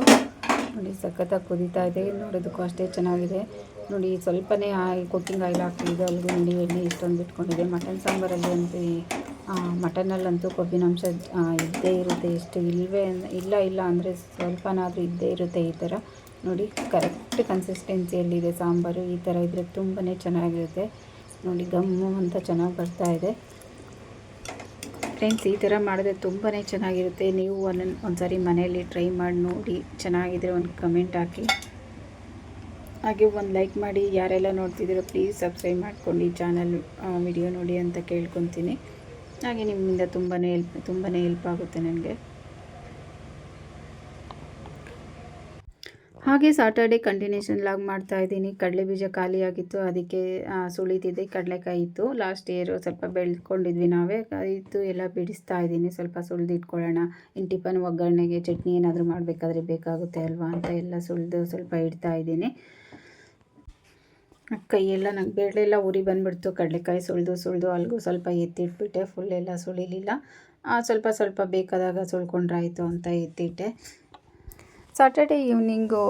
ನೋಡಿ ಸಖತ್ತಾಗಿ ಕುದೀತಾ ಇದೆ. ನೋಡೋದಕ್ಕೂ ಅಷ್ಟೇ ಚೆನ್ನಾಗಿದೆ. ನೋಡಿ ಸ್ವಲ್ಪನೇ ಕುಕ್ಕಿಂಗ್ ಆಯಿಲ್ ಹಾಕ್ತಿದ್ದು, ಅಲ್ಲಿಗೂ ನೋಡಿ ಎಣ್ಣೆ ಇಷ್ಟೊಂದು ಬಿಟ್ಕೊಂಡಿದೆ. ಮಟನ್ ಸಾಂಬಾರಲ್ಲಿ ಅಂತೂ ಮಟನಲ್ಲಂತೂ ಕೊಬ್ಬಿನಾಂಶ ಇದ್ದೇ ಇರುತ್ತೆ. ಎಷ್ಟು ಇಲ್ಲ ಅಂದರೆ ಸ್ವಲ್ಪನಾದರೂ ಇದ್ದೇ ಇರುತ್ತೆ. ಈ ಥರ ನೋಡಿ ಕರೆಕ್ಟ್ ಕನ್ಸಿಸ್ಟೆನ್ಸಿಯಲ್ಲಿದೆ ಸಾಂಬಾರು. ಈ ಥರ ಇದ್ದರೆ ತುಂಬಾ ಚೆನ್ನಾಗಿರುತ್ತೆ. ನೋಡಿ ಗಮ್ಮು ಅಂತ ಚೆನ್ನಾಗಿ ಬರ್ತಾಯಿದೆ. ಫ್ರೆಂಡ್ಸ್, ಈ ಥರ ಮಾಡಿದ್ರೆ ತುಂಬಾ ಚೆನ್ನಾಗಿರುತ್ತೆ. ನೀವು ಒಂದ್ಸರಿ ಮನೆಯಲ್ಲಿ ಟ್ರೈ ಮಾಡಿ ನೋಡಿ. ಚೆನ್ನಾಗಿದ್ರೆ ಒಂದು ಕಮೆಂಟ್ ಹಾಕಿ, ಹಾಗೆ ಒಂದು ಲೈಕ್ ಮಾಡಿ. ಯಾರೆಲ್ಲ ನೋಡ್ತಿದ್ದೀರೋ ಪ್ಲೀಸ್ ಸಬ್ಸ್ಕ್ರೈಬ್ ಮಾಡ್ಕೊಂಡು ಚಾನಲ್ ವಿಡಿಯೋ ನೋಡಿ ಅಂತ ಕೇಳ್ಕೊತೀನಿ. ಹಾಗೆ ನಿಮ್ಮಿಂದ ತುಂಬಾ ಹೆಲ್ಪ್ ಆಗುತ್ತೆ ನನಗೆ. ಹಾಗೆ ಸಾಟರ್ಡೆ ಕಂಟಿನ್ಯೂಷನ್ ಲಾಗ್ ಮಾಡ್ತಾಯಿದ್ದೀನಿ. ಕಡಲೆಬೀಜ ಖಾಲಿಯಾಗಿತ್ತು, ಅದಕ್ಕೆ ಸುಳಿತಿದ್ದೆ. ಕಡಲೆಕಾಯಿ ಇತ್ತು, ಲಾಸ್ಟ್ ಇಯರ್ ಸ್ವಲ್ಪ ಬೆಳೆದ್ಕೊಂಡಿದ್ವಿ ನಾವೇ ಇತ್ತು, ಎಲ್ಲ ಬಿಡಿಸ್ತಾ ಇದ್ದೀನಿ. ಸ್ವಲ್ಪ ಸುಳಿದಿಟ್ಕೊಳ್ಳೋಣ, ಇನ್ನು ಟಿಫನ್ ಒಗ್ಗರಣೆಗೆ ಚಟ್ನಿ ಏನಾದರೂ ಮಾಡಬೇಕಾದ್ರೆ ಬೇಕಾಗುತ್ತೆ ಅಲ್ವಾ ಅಂತ ಎಲ್ಲ ಸುಳಿದು ಸ್ವಲ್ಪ ಇಡ್ತಾ ಇದ್ದೀನಿ. ಕೈಯೆಲ್ಲ ನಂಗೆ ಬೆರಳೆಲ್ಲ ಉರಿ ಬಂದುಬಿಡ್ತು. ಕಡಲೆಕಾಯಿ ಸುಳಿದು ಅಲ್ಲಿಗೂ ಸ್ವಲ್ಪ ಎತ್ತಿಟ್ಬಿಟ್ಟೆ. ಫುಲ್ ಎಲ್ಲ ಸುಳಿಲಿಲ್ಲ, ಸ್ವಲ್ಪ ಬೇಕಾದಾಗ ಸುಳ್ಕೊಂಡ್ರಾಯಿತು ಅಂತ ಎತ್ತಿಟ್ಟೆ. ಸಾಟರ್ಡೆ ಈವ್ನಿಂಗು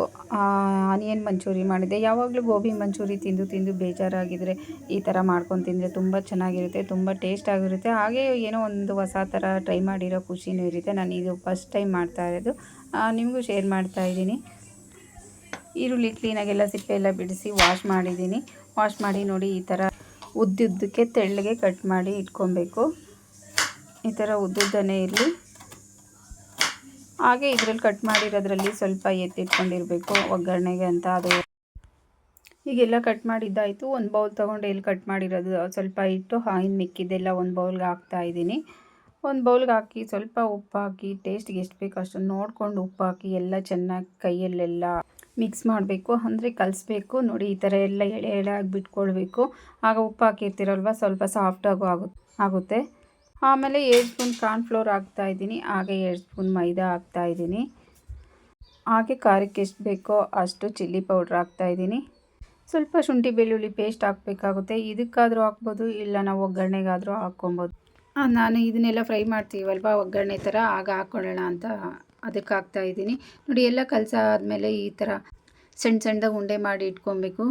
ಆನಿಯನ್ ಮಂಚೂರಿ ಮಾಡಿದ್ದೆ. ಯಾವಾಗಲೂ ಗೋಬಿ ಮಂಚೂರಿ ತಿಂದು ಬೇಜಾರಾಗಿದ್ದರೆ ಈ ಥರ ಮಾಡ್ಕೊಂಡು ತಿಂದರೆ ತುಂಬ ಚೆನ್ನಾಗಿರುತ್ತೆ, ತುಂಬ ಟೇಸ್ಟ್ ಆಗಿರುತ್ತೆ. ಹಾಗೆ ಏನೋ ಒಂದು ಹೊಸ ಥರ ಟ್ರೈ ಮಾಡಿರೋ ಖುಷಿನೂ ಇರುತ್ತೆ. ನಾನು ಇದು ಫಸ್ಟ್ ಟೈಮ್ ಮಾಡ್ತಾ ಇರೋದು, ನಿಮಗೂ ಶೇರ್ ಮಾಡ್ತಾಯಿದ್ದೀನಿ. ಈರುಳ್ಳಿ ಕ್ಲೀನಾಗೆಲ್ಲ ಸಿಪ್ಪೆ ಎಲ್ಲ ಬಿಡಿಸಿ ವಾಶ್ ಮಾಡಿದ್ದೀನಿ. ವಾಶ್ ಮಾಡಿ ನೋಡಿ ಈ ಥರ ಉದ್ದುದ್ದಕ್ಕೆ ತೆಳ್ಳಗೆ ಕಟ್ ಮಾಡಿ ಇಟ್ಕೊಬೇಕು. ಈ ಥರ ಉದ್ದುದ್ದನೇ ಇರಲಿ. ಹಾಗೆ ಇದರಲ್ಲಿ ಕಟ್ ಮಾಡಿರೋದ್ರಲ್ಲಿ ಸ್ವಲ್ಪ ಎತ್ತಿಟ್ಕೊಂಡಿರಬೇಕು ಒಗ್ಗರಣೆಗೆ ಅಂತ. ಅದು ಈಗೆಲ್ಲ ಕಟ್ ಮಾಡಿದ್ದಾಯಿತು. ಒಂದು ಬೌಲ್ ತೊಗೊಂಡು ಎಲ್ಲಿ ಕಟ್ ಮಾಡಿರೋದು ಸ್ವಲ್ಪ ಇಟ್ಟು ಇನ್ನು ಮಿಕ್ಕಿದ್ದೆಲ್ಲ ಒಂದು ಬೌಲ್ಗೆ ಹಾಕ್ತಾಯಿದ್ದೀನಿ. ಒಂದು ಬೌಲ್ಗೆ ಹಾಕಿ ಸ್ವಲ್ಪ ಉಪ್ಪು ಹಾಕಿ, ಟೇಸ್ಟ್ಗೆ ಎಷ್ಟು ಬೇಕೋ ಅಷ್ಟನ್ನು ನೋಡಿಕೊಂಡು ಉಪ್ಪು ಹಾಕಿ ಎಲ್ಲ ಚೆನ್ನಾಗಿ ಕೈಯಲ್ಲೆಲ್ಲ ಮಿಕ್ಸ್ ಮಾಡಬೇಕು, ಅಂದರೆ ಕಲಿಸ್ಬೇಕು. ನೋಡಿ ಈ ಥರ ಎಲ್ಲ ಎಳೆ ಆಗಿ ಬಿಟ್ಕೊಳ್ಬೇಕು. ಆಗ ಉಪ್ಪು ಹಾಕಿರ್ತೀರಲ್ವ, ಸ್ವಲ್ಪ ಸಾಫ್ಟಾಗೂ ಆಗುತ್ತೆ. ಆಮೇಲೆ 2 ಸ್ಪೂನ್ ಕಾರ್ನ್ಫ್ಲೋರ್ ಹಾಕ್ತಾಯಿದ್ದೀನಿ. ಹಾಗೆ 2 ಸ್ಪೂನ್ ಮೈದಾ ಹಾಕ್ತಾಯಿದ್ದೀನಿ. ಹಾಗೆ ಖಾರಕ್ಕೆ ಎಷ್ಟು ಬೇಕೋ ಅಷ್ಟು ಚಿಲ್ಲಿ ಪೌಡ್ರ್ ಹಾಕ್ತಾಯಿದ್ದೀನಿ. ಸ್ವಲ್ಪ ಶುಂಠಿ ಬೆಳ್ಳುಳ್ಳಿ ಪೇಸ್ಟ್ ಹಾಕಬೇಕಾಗುತ್ತೆ. ಇದಕ್ಕಾದರೂ ಹಾಕ್ಬೋದು, ಇಲ್ಲ ನಾವು ಒಗ್ಗರಣೆಗಾದರೂ ಹಾಕ್ಕೊಬೋದು. ನಾನು ಇದನ್ನೆಲ್ಲ ಫ್ರೈ ಮಾಡ್ತೀವಲ್ವ ಒಗ್ಗರಣೆ ಥರ, ಆಗ ಹಾಕ್ಕೊಳ್ಳೋಣ ಅಂತ ಅದಕ್ಕೆ ಹಾಕ್ತಾಯಿದ್ದೀನಿ. ನೋಡಿ ಎಲ್ಲ ಕಲಸಾದ್ಮೇಲೆ ಈ ಥರ ಸಣ್ಣದಾಗಿ ಉಂಡೆ ಮಾಡಿ ಇಟ್ಕೊಬೇಕು.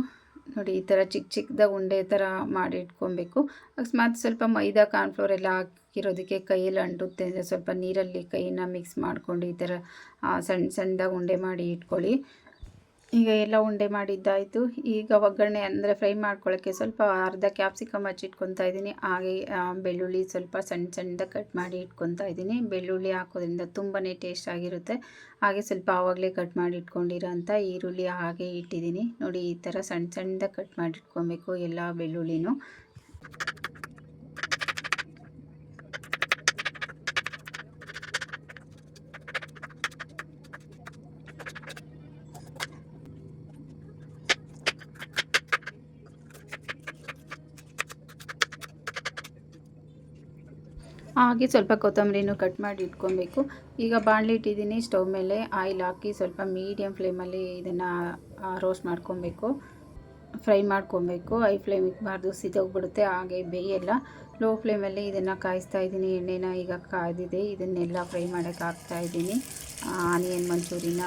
ನೋಡಿ ಈ ಥರ ಚಿಕ್ಕದಾಗಿ ಉಂಡೆ ಥರ ಮಾಡಿ ಇಟ್ಕೊಬೇಕು. ಅಕಸ್ಮಾತ್ ಸ್ವಲ್ಪ ಮೈದಾ ಕಾರ್ನ್ಫ್ಲೋರ್ ಎಲ್ಲ ಹಾಕಿರೋದಕ್ಕೆ ಕೈಯಲ್ಲಿ ಅಂಟುತ್ತೆ ಅಂದರೆ ಸ್ವಲ್ಪ ನೀರಲ್ಲಿ ಕೈನ ಮಿಕ್ಸ್ ಮಾಡ್ಕೊಂಡು ಈ ಥರ ಸಣ್ಣದಾಗಿ ಉಂಡೆ ಮಾಡಿ ಇಟ್ಕೊಳ್ಳಿ. ಈಗ ಎಲ್ಲ ಉಂಡೆ ಮಾಡಿದ್ದಾಯಿತು. ಈಗ ಒಗ್ಗರಣೆ ಅಂದರೆ ಫ್ರೈ ಮಾಡ್ಕೊಳ್ಳೋಕ್ಕೆ ಸ್ವಲ್ಪ ಅರ್ಧ ಕ್ಯಾಪ್ಸಿಕಮ್ ಹಚ್ಚಿಟ್ಕೊತಾ ಇದ್ದೀನಿ. ಹಾಗೆ ಬೆಳ್ಳುಳ್ಳಿ ಸ್ವಲ್ಪ ಸಣ್ಣದಾಗಿ ಕಟ್ ಮಾಡಿ ಇಟ್ಕೊತಾ ಇದ್ದೀನಿ. ಬೆಳ್ಳುಳ್ಳಿ ಹಾಕೋದ್ರಿಂದ ತುಂಬಾ ಟೇಸ್ಟ್ ಆಗಿರುತ್ತೆ. ಹಾಗೆ ಸ್ವಲ್ಪ ಆವಾಗಲೇ ಕಟ್ ಮಾಡಿ ಇಟ್ಕೊಂಡಿರೋ ಅಂಥ ಈರುಳ್ಳಿ ಹಾಗೆ ಇಟ್ಟಿದ್ದೀನಿ. ನೋಡಿ ಈ ಥರ ಸಣ್ಣದಾಗಿ ಕಟ್ ಮಾಡಿ ಇಟ್ಕೊಬೇಕು ಎಲ್ಲ ಬೆಳ್ಳುಳ್ಳಿನೂ. ಹಾಗೆ ಸ್ವಲ್ಪ ಕೊತ್ತಂಬರಿನೂ ಕಟ್ ಮಾಡಿ ಇಟ್ಕೊಬೇಕು. ಈಗ ಬಾಣಲಿ ಇಟ್ಟಿದ್ದೀನಿ, ಸ್ಟವ್ ಮೇಲೆ ಆಯಿಲ್ ಹಾಕಿ ಸ್ವಲ್ಪ ಮೀಡಿಯಮ್ ಫ್ಲೇಮಲ್ಲಿ ಇದನ್ನು ರೋಸ್ಟ್ ಮಾಡ್ಕೊಬೇಕು, ಫ್ರೈ ಮಾಡ್ಕೊಬೇಕು. ಹೈ ಫ್ಲೇಮ್ ಇಕ್ಬಾರ್ದು, ಸಿದೋಗ್ಬಿಡುತ್ತೆ, ಹಾಗೆ ಬೇಯಲ್ಲ. ಲೋ ಫ್ಲೇಮಲ್ಲಿ ಇದನ್ನು ಕಾಯಿಸ್ತಾ ಇದ್ದೀನಿ. ಎಣ್ಣೆನ ಈಗ ಕಾಯ್ದಿದೆ, ಇದನ್ನೆಲ್ಲ ಫ್ರೈ ಮಾಡೋಕ್ಕೆ ಹಾಕ್ತಾಯಿದ್ದೀನಿ. ಆನಿಯನ್ ಮಂಚೂರಿನ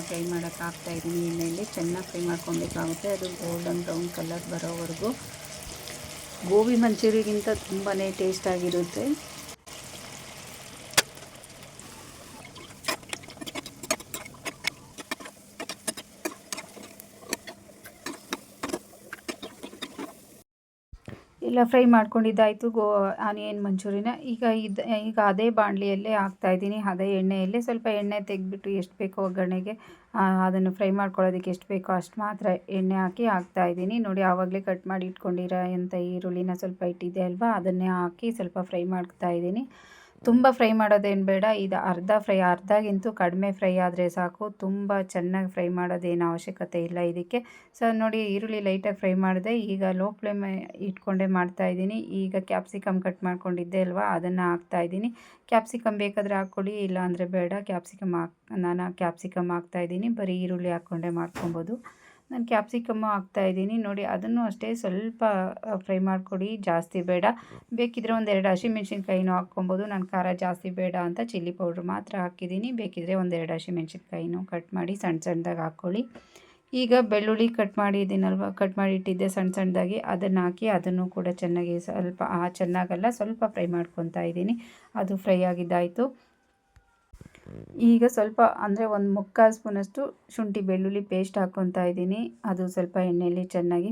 ಫ್ರೈ ಮಾಡೋಕ್ಕೆ ಹಾಕ್ತಾಯಿದ್ದೀನಿ. ಎಣ್ಣೆಯಲ್ಲಿ ಚೆನ್ನಾಗಿ ಫ್ರೈ ಮಾಡ್ಕೊಬೇಕಾಗುತ್ತೆ, ಅದು ಗೋಲ್ಡನ್ ಬ್ರೌನ್ ಕಲರ್ ಬರೋವರೆಗೂ. ಗೋಬಿ ಮಂಚೂರಿಗಿಂತ ತುಂಬಾ ಟೇಸ್ಟಾಗಿರುತ್ತೆ. ಎಲ್ಲ ಫ್ರೈ ಮಾಡ್ಕೊಂಡಿದ್ದಾಯಿತು ಆನಿಯನ್ ಮಂಚೂರಿನ. ಈಗ ಅದೇ ಬಾಣಲಿಯಲ್ಲೇ ಹಾಕ್ತಾಯಿದ್ದೀನಿ, ಅದೇ ಎಣ್ಣೆಯಲ್ಲೇ ಸ್ವಲ್ಪ ಎಣ್ಣೆ ತೆಗೆದ್ಬಿಟ್ಟು ಎಷ್ಟು ಬೇಕೋ ಒಗ್ಗರಣೆಗೆ ಅದನ್ನು ಫ್ರೈ ಮಾಡ್ಕೊಳ್ಳೋದಕ್ಕೆ ಎಷ್ಟು ಬೇಕೋ ಅಷ್ಟು ಮಾತ್ರ ಎಣ್ಣೆ ಹಾಕಿ ಹಾಕ್ತಾಯಿದ್ದೀನಿ. ನೋಡಿ, ಆವಾಗಲೇ ಕಟ್ ಮಾಡಿ ಇಟ್ಕೊಂಡಿರೋ ಈರುಳ್ಳಿನ ಸ್ವಲ್ಪ ಇಟ್ಟಿದ್ದೆ ಅಲ್ವಾ, ಅದನ್ನೇ ಹಾಕಿ ಸ್ವಲ್ಪ ಫ್ರೈ ಮಾಡ್ತಾಯಿದ್ದೀನಿ. ತುಂಬ ಫ್ರೈ ಮಾಡೋದೇನು ಬೇಡ, ಇದು ಅರ್ಧಗಿಂತೂ ಕಡಿಮೆ ಫ್ರೈ ಆದರೆ ಸಾಕು. ತುಂಬ ಚೆನ್ನಾಗಿ ಫ್ರೈ ಮಾಡೋದೇನು ಅವಶ್ಯಕತೆ ಇಲ್ಲ ಇದಕ್ಕೆ. ನೋಡಿ, ಈರುಳ್ಳಿ ಲೈಟಾಗಿ ಫ್ರೈ ಮಾಡಿದೆ. ಈಗ ಲೋ ಫ್ಲೇಮ್ ಇಟ್ಕೊಂಡೇ ಮಾಡ್ತಾಯಿದ್ದೀನಿ. ಈಗ ಕ್ಯಾಪ್ಸಿಕಮ್ ಕಟ್ ಮಾಡ್ಕೊಂಡಿದ್ದೆ ಅಲ್ವಾ, ಅದನ್ನು ಹಾಕ್ತಾಯಿದ್ದೀನಿ. ಕ್ಯಾಪ್ಸಿಕಮ್ ಬೇಕಾದರೆ ಹಾಕ್ಕೊಳ್ಳಿ, ಇಲ್ಲ ಅಂದರೆ ಬೇಡ. ನಾನು ಕ್ಯಾಪ್ಸಿಕಮ್ ಹಾಕ್ತಾಯಿದ್ದೀನಿ. ಬರೀ ಈರುಳ್ಳಿ ಹಾಕ್ಕೊಂಡೇ ಮಾಡ್ಕೊಬೋದು. ನಾನು ಕ್ಯಾಪ್ಸಿಕಮ್ಮು ಹಾಕ್ತಾಯಿದ್ದೀನಿ. ನೋಡಿ, ಅದನ್ನು ಅಷ್ಟೇ ಸ್ವಲ್ಪ ಫ್ರೈ ಮಾಡಿಕೊಡಿ, ಜಾಸ್ತಿ ಬೇಡ. ಬೇಕಿದ್ದರೆ 1-2 ಹಸಿಮೆಣ್ಸಿನ್ಕಾಯಿನೂ ಹಾಕ್ಕೊಬೋದು. ನಾನು ಖಾರ ಜಾಸ್ತಿ ಬೇಡ ಅಂತ ಚಿಲ್ಲಿ ಪೌಡ್ರ್ ಮಾತ್ರ ಹಾಕಿದ್ದೀನಿ. ಬೇಕಿದ್ದರೆ 1-2 ಹಸಿಮೆಣ್ಸಿನ್ಕಾಯಿನೂ ಕಟ್ ಮಾಡಿ ಸಣ್ಣದಾಗಿ ಹಾಕ್ಕೊಳ್ಳಿ. ಈಗ ಬೆಳ್ಳುಳ್ಳಿ ಕಟ್ ಮಾಡಿ ಇಟ್ಟಿದ್ದೆ ಸಣ್ಣದಾಗಿ, ಅದನ್ನು ಹಾಕಿ ಅದನ್ನು ಕೂಡ ಸ್ವಲ್ಪ ಫ್ರೈ ಮಾಡ್ಕೊತಾ ಇದ್ದೀನಿ. ಅದು ಫ್ರೈ ಆಗಿದ್ದಾಯಿತು. ಈಗ ಸ್ವಲ್ಪ ಅಂದರೆ 1/4 ಸ್ಪೂನಷ್ಟು ಶುಂಠಿ ಬೆಳ್ಳುಳ್ಳಿ ಪೇಸ್ಟ್ ಹಾಕ್ಕೊತಾ ಇದ್ದೀನಿ. ಅದು ಸ್ವಲ್ಪ ಎಣ್ಣೆಯಲ್ಲಿ ಚೆನ್ನಾಗಿ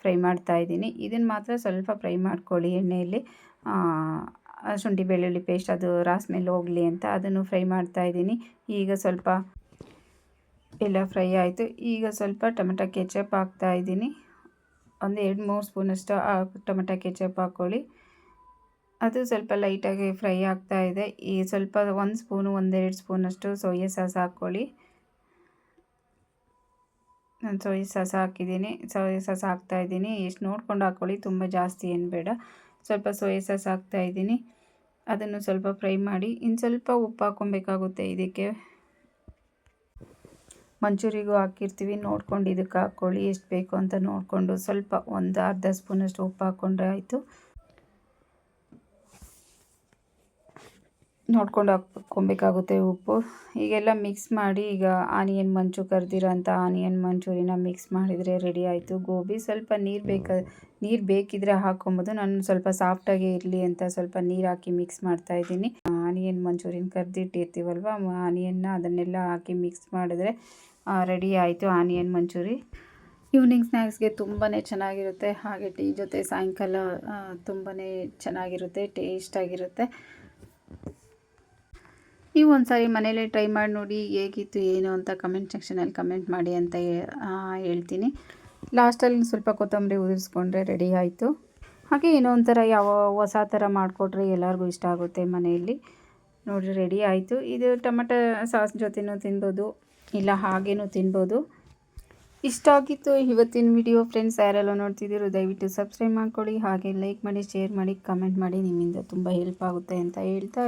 ಫ್ರೈ ಮಾಡ್ತಾಯಿದ್ದೀನಿ. ಇದನ್ನು ಮಾತ್ರ ಸ್ವಲ್ಪ ಫ್ರೈ ಮಾಡ್ಕೊಳ್ಳಿ ಎಣ್ಣೆಯಲ್ಲಿ. ಶುಂಠಿ ಬೆಳ್ಳುಳ್ಳಿ ಪೇಸ್ಟ್ ಅದು ಸ್ಮೆಲ್ ಹೋಗಲಿ ಅಂತ ಅದನ್ನು ಫ್ರೈ ಮಾಡ್ತಾಯಿದ್ದೀನಿ. ಈಗ ಸ್ವಲ್ಪ ಎಲ್ಲ ಫ್ರೈ ಆಯಿತು. ಈಗ ಸ್ವಲ್ಪ ಟೊಮೆಟೊ ಕೆಚಪ್ ಹಾಕ್ತಾಯಿದ್ದೀನಿ. 1-2-3 ಸ್ಪೂನಷ್ಟು ಟೊಮೆಟೊ ಕೆಚಪ್ ಹಾಕ್ಕೊಳ್ಳಿ. ಅದು ಸ್ವಲ್ಪ ಲೈಟಾಗಿ ಫ್ರೈ ಆಗ್ತಾಯಿದೆ. ಈ ಸ್ವಲ್ಪ 1-2 ಸ್ಪೂನಷ್ಟು ಸೋಯಾ ಸಾಸ್ ಹಾಕ್ಕೊಳ್ಳಿ. ನಾನು ಸೋಯಾ ಸಾಸ್ ಹಾಕಿದ್ದೀನಿ. ಸೋಯಾ ಸಾಸ್ ಹಾಕ್ತಾಯಿದ್ದೀನಿ. ಎಷ್ಟು ನೋಡ್ಕೊಂಡು ಹಾಕ್ಕೊಳ್ಳಿ, ತುಂಬ ಜಾಸ್ತಿ ಏನು ಬೇಡ. ಸ್ವಲ್ಪ ಸೋಯಾ ಸಾಸ್ ಹಾಕ್ತಾಯಿದ್ದೀನಿ. ಅದನ್ನು ಸ್ವಲ್ಪ ಫ್ರೈ ಮಾಡಿ. ಇನ್ನು ಸ್ವಲ್ಪ ಉಪ್ಪು ಹಾಕ್ಕೊಬೇಕಾಗುತ್ತೆ ಇದಕ್ಕೆ. ಮಂಚೂರಿಗೂ ಹಾಕಿರ್ತೀವಿ, ನೋಡ್ಕೊಂಡು ಇದಕ್ಕೆ ಹಾಕ್ಕೊಳ್ಳಿ, ಎಷ್ಟು ಬೇಕು ಅಂತ ನೋಡಿಕೊಂಡು. ಸ್ವಲ್ಪ 1/2 ಸ್ಪೂನಷ್ಟು ಉಪ್ಪು ಹಾಕ್ಕೊಂಡ್ರೆ ಆಯಿತು. ನೋಡ್ಕೊಂಡು ಹಾಕ್ಕೊಬೇಕಾಗುತ್ತೆ ಉಪ್ಪು. ಈಗೆಲ್ಲ ಮಿಕ್ಸ್ ಮಾಡಿ, ಈಗ ಆನಿಯನ್ ಮಂಚೂರಿನ ಮಿಕ್ಸ್ ಮಾಡಿದರೆ ರೆಡಿ ಆಯಿತು ಗೋಬಿ. ಸ್ವಲ್ಪ ನೀರು ಬೇಕಿದ್ರೆ ಹಾಕ್ಕೊಬೋದು. ನಾನು ಸ್ವಲ್ಪ ಸಾಫ್ಟಾಗಿ ಇರಲಿ ಅಂತ ಸ್ವಲ್ಪ ನೀರು ಹಾಕಿ ಮಿಕ್ಸ್ ಮಾಡ್ತಾಯಿದ್ದೀನಿ. ಆನಿಯನ್ ಮಂಚೂರಿಯನ್ ಕರೆದಿಟ್ಟಿರ್ತೀವಲ್ವ, ಅದನ್ನೆಲ್ಲ ಹಾಕಿ ಮಿಕ್ಸ್ ಮಾಡಿದ್ರೆ ರೆಡಿ ಆಯಿತು ಆನಿಯನ್ ಮಂಚೂರಿ. ಈವ್ನಿಂಗ್ ಸ್ನ್ಯಾಕ್ಸ್ಗೆ ತುಂಬಾ ಚೆನ್ನಾಗಿರುತ್ತೆ. ಹಾಗೆ ಟೀ ಜೊತೆ ಸಾಯಂಕಾಲ ತುಂಬಾ ಚೆನ್ನಾಗಿರುತ್ತೆ, ಟೇಸ್ಟಾಗಿರುತ್ತೆ. ನೀವು ಒಂದ್ಸಾರಿ ಮನೇಲೇ ಟ್ರೈ ಮಾಡಿ ನೋಡಿ, ಹೇಗಿತ್ತು ಏನು ಅಂತ ಕಮೆಂಟ್ ಸೆಕ್ಷನಲ್ಲಿ ಕಮೆಂಟ್ ಮಾಡಿ ಅಂತ ಹೇಳ್ತೀನಿ. ಲಾಸ್ಟಲ್ಲಿ ಸ್ವಲ್ಪ ಕೊತ್ತಂಬರಿ ಉದುರಿಸ್ಕೊಂಡ್ರೆ ರೆಡಿ ಆಯಿತು. ಹಾಗೆ ಏನೋ ಒಂಥರ ಹೊಸ ಥರ ಮಾಡಿಕೊಟ್ರೆ ಎಲ್ಲರಿಗೂ ಇಷ್ಟ ಆಗುತ್ತೆ ಮನೆಯಲ್ಲಿ. ನೋಡಿ, ರೆಡಿ ಆಯಿತು. ಇದು ಟೊಮೆಟೊ ಸಾಸ್ ಜೊತೆನೂ ತಿನ್ಬೋದು, ಇಲ್ಲ ಹಾಗೇನೂ ತಿನ್ಬೋದು. ಇಷ್ಟ ಆಗಿತ್ತು ಇವತ್ತಿನ ವಿಡಿಯೋ ಫ್ರೆಂಡ್ಸ್. ಯಾರೆಲ್ಲ ನೋಡ್ತಿದ್ದೀರೋ ದಯವಿಟ್ಟು ಸಬ್ಸ್ಕ್ರೈಬ್ ಮಾಡ್ಕೊಳ್ಳಿ. ಹಾಗೆ ಲೈಕ್ ಮಾಡಿ, ಶೇರ್ ಮಾಡಿ, ಕಮೆಂಟ್ ಮಾಡಿ. ನಿಮ್ಮಿಂದ ತುಂಬ ಹೆಲ್ಪ್ ಆಗುತ್ತೆ ಅಂತ ಹೇಳ್ತಾ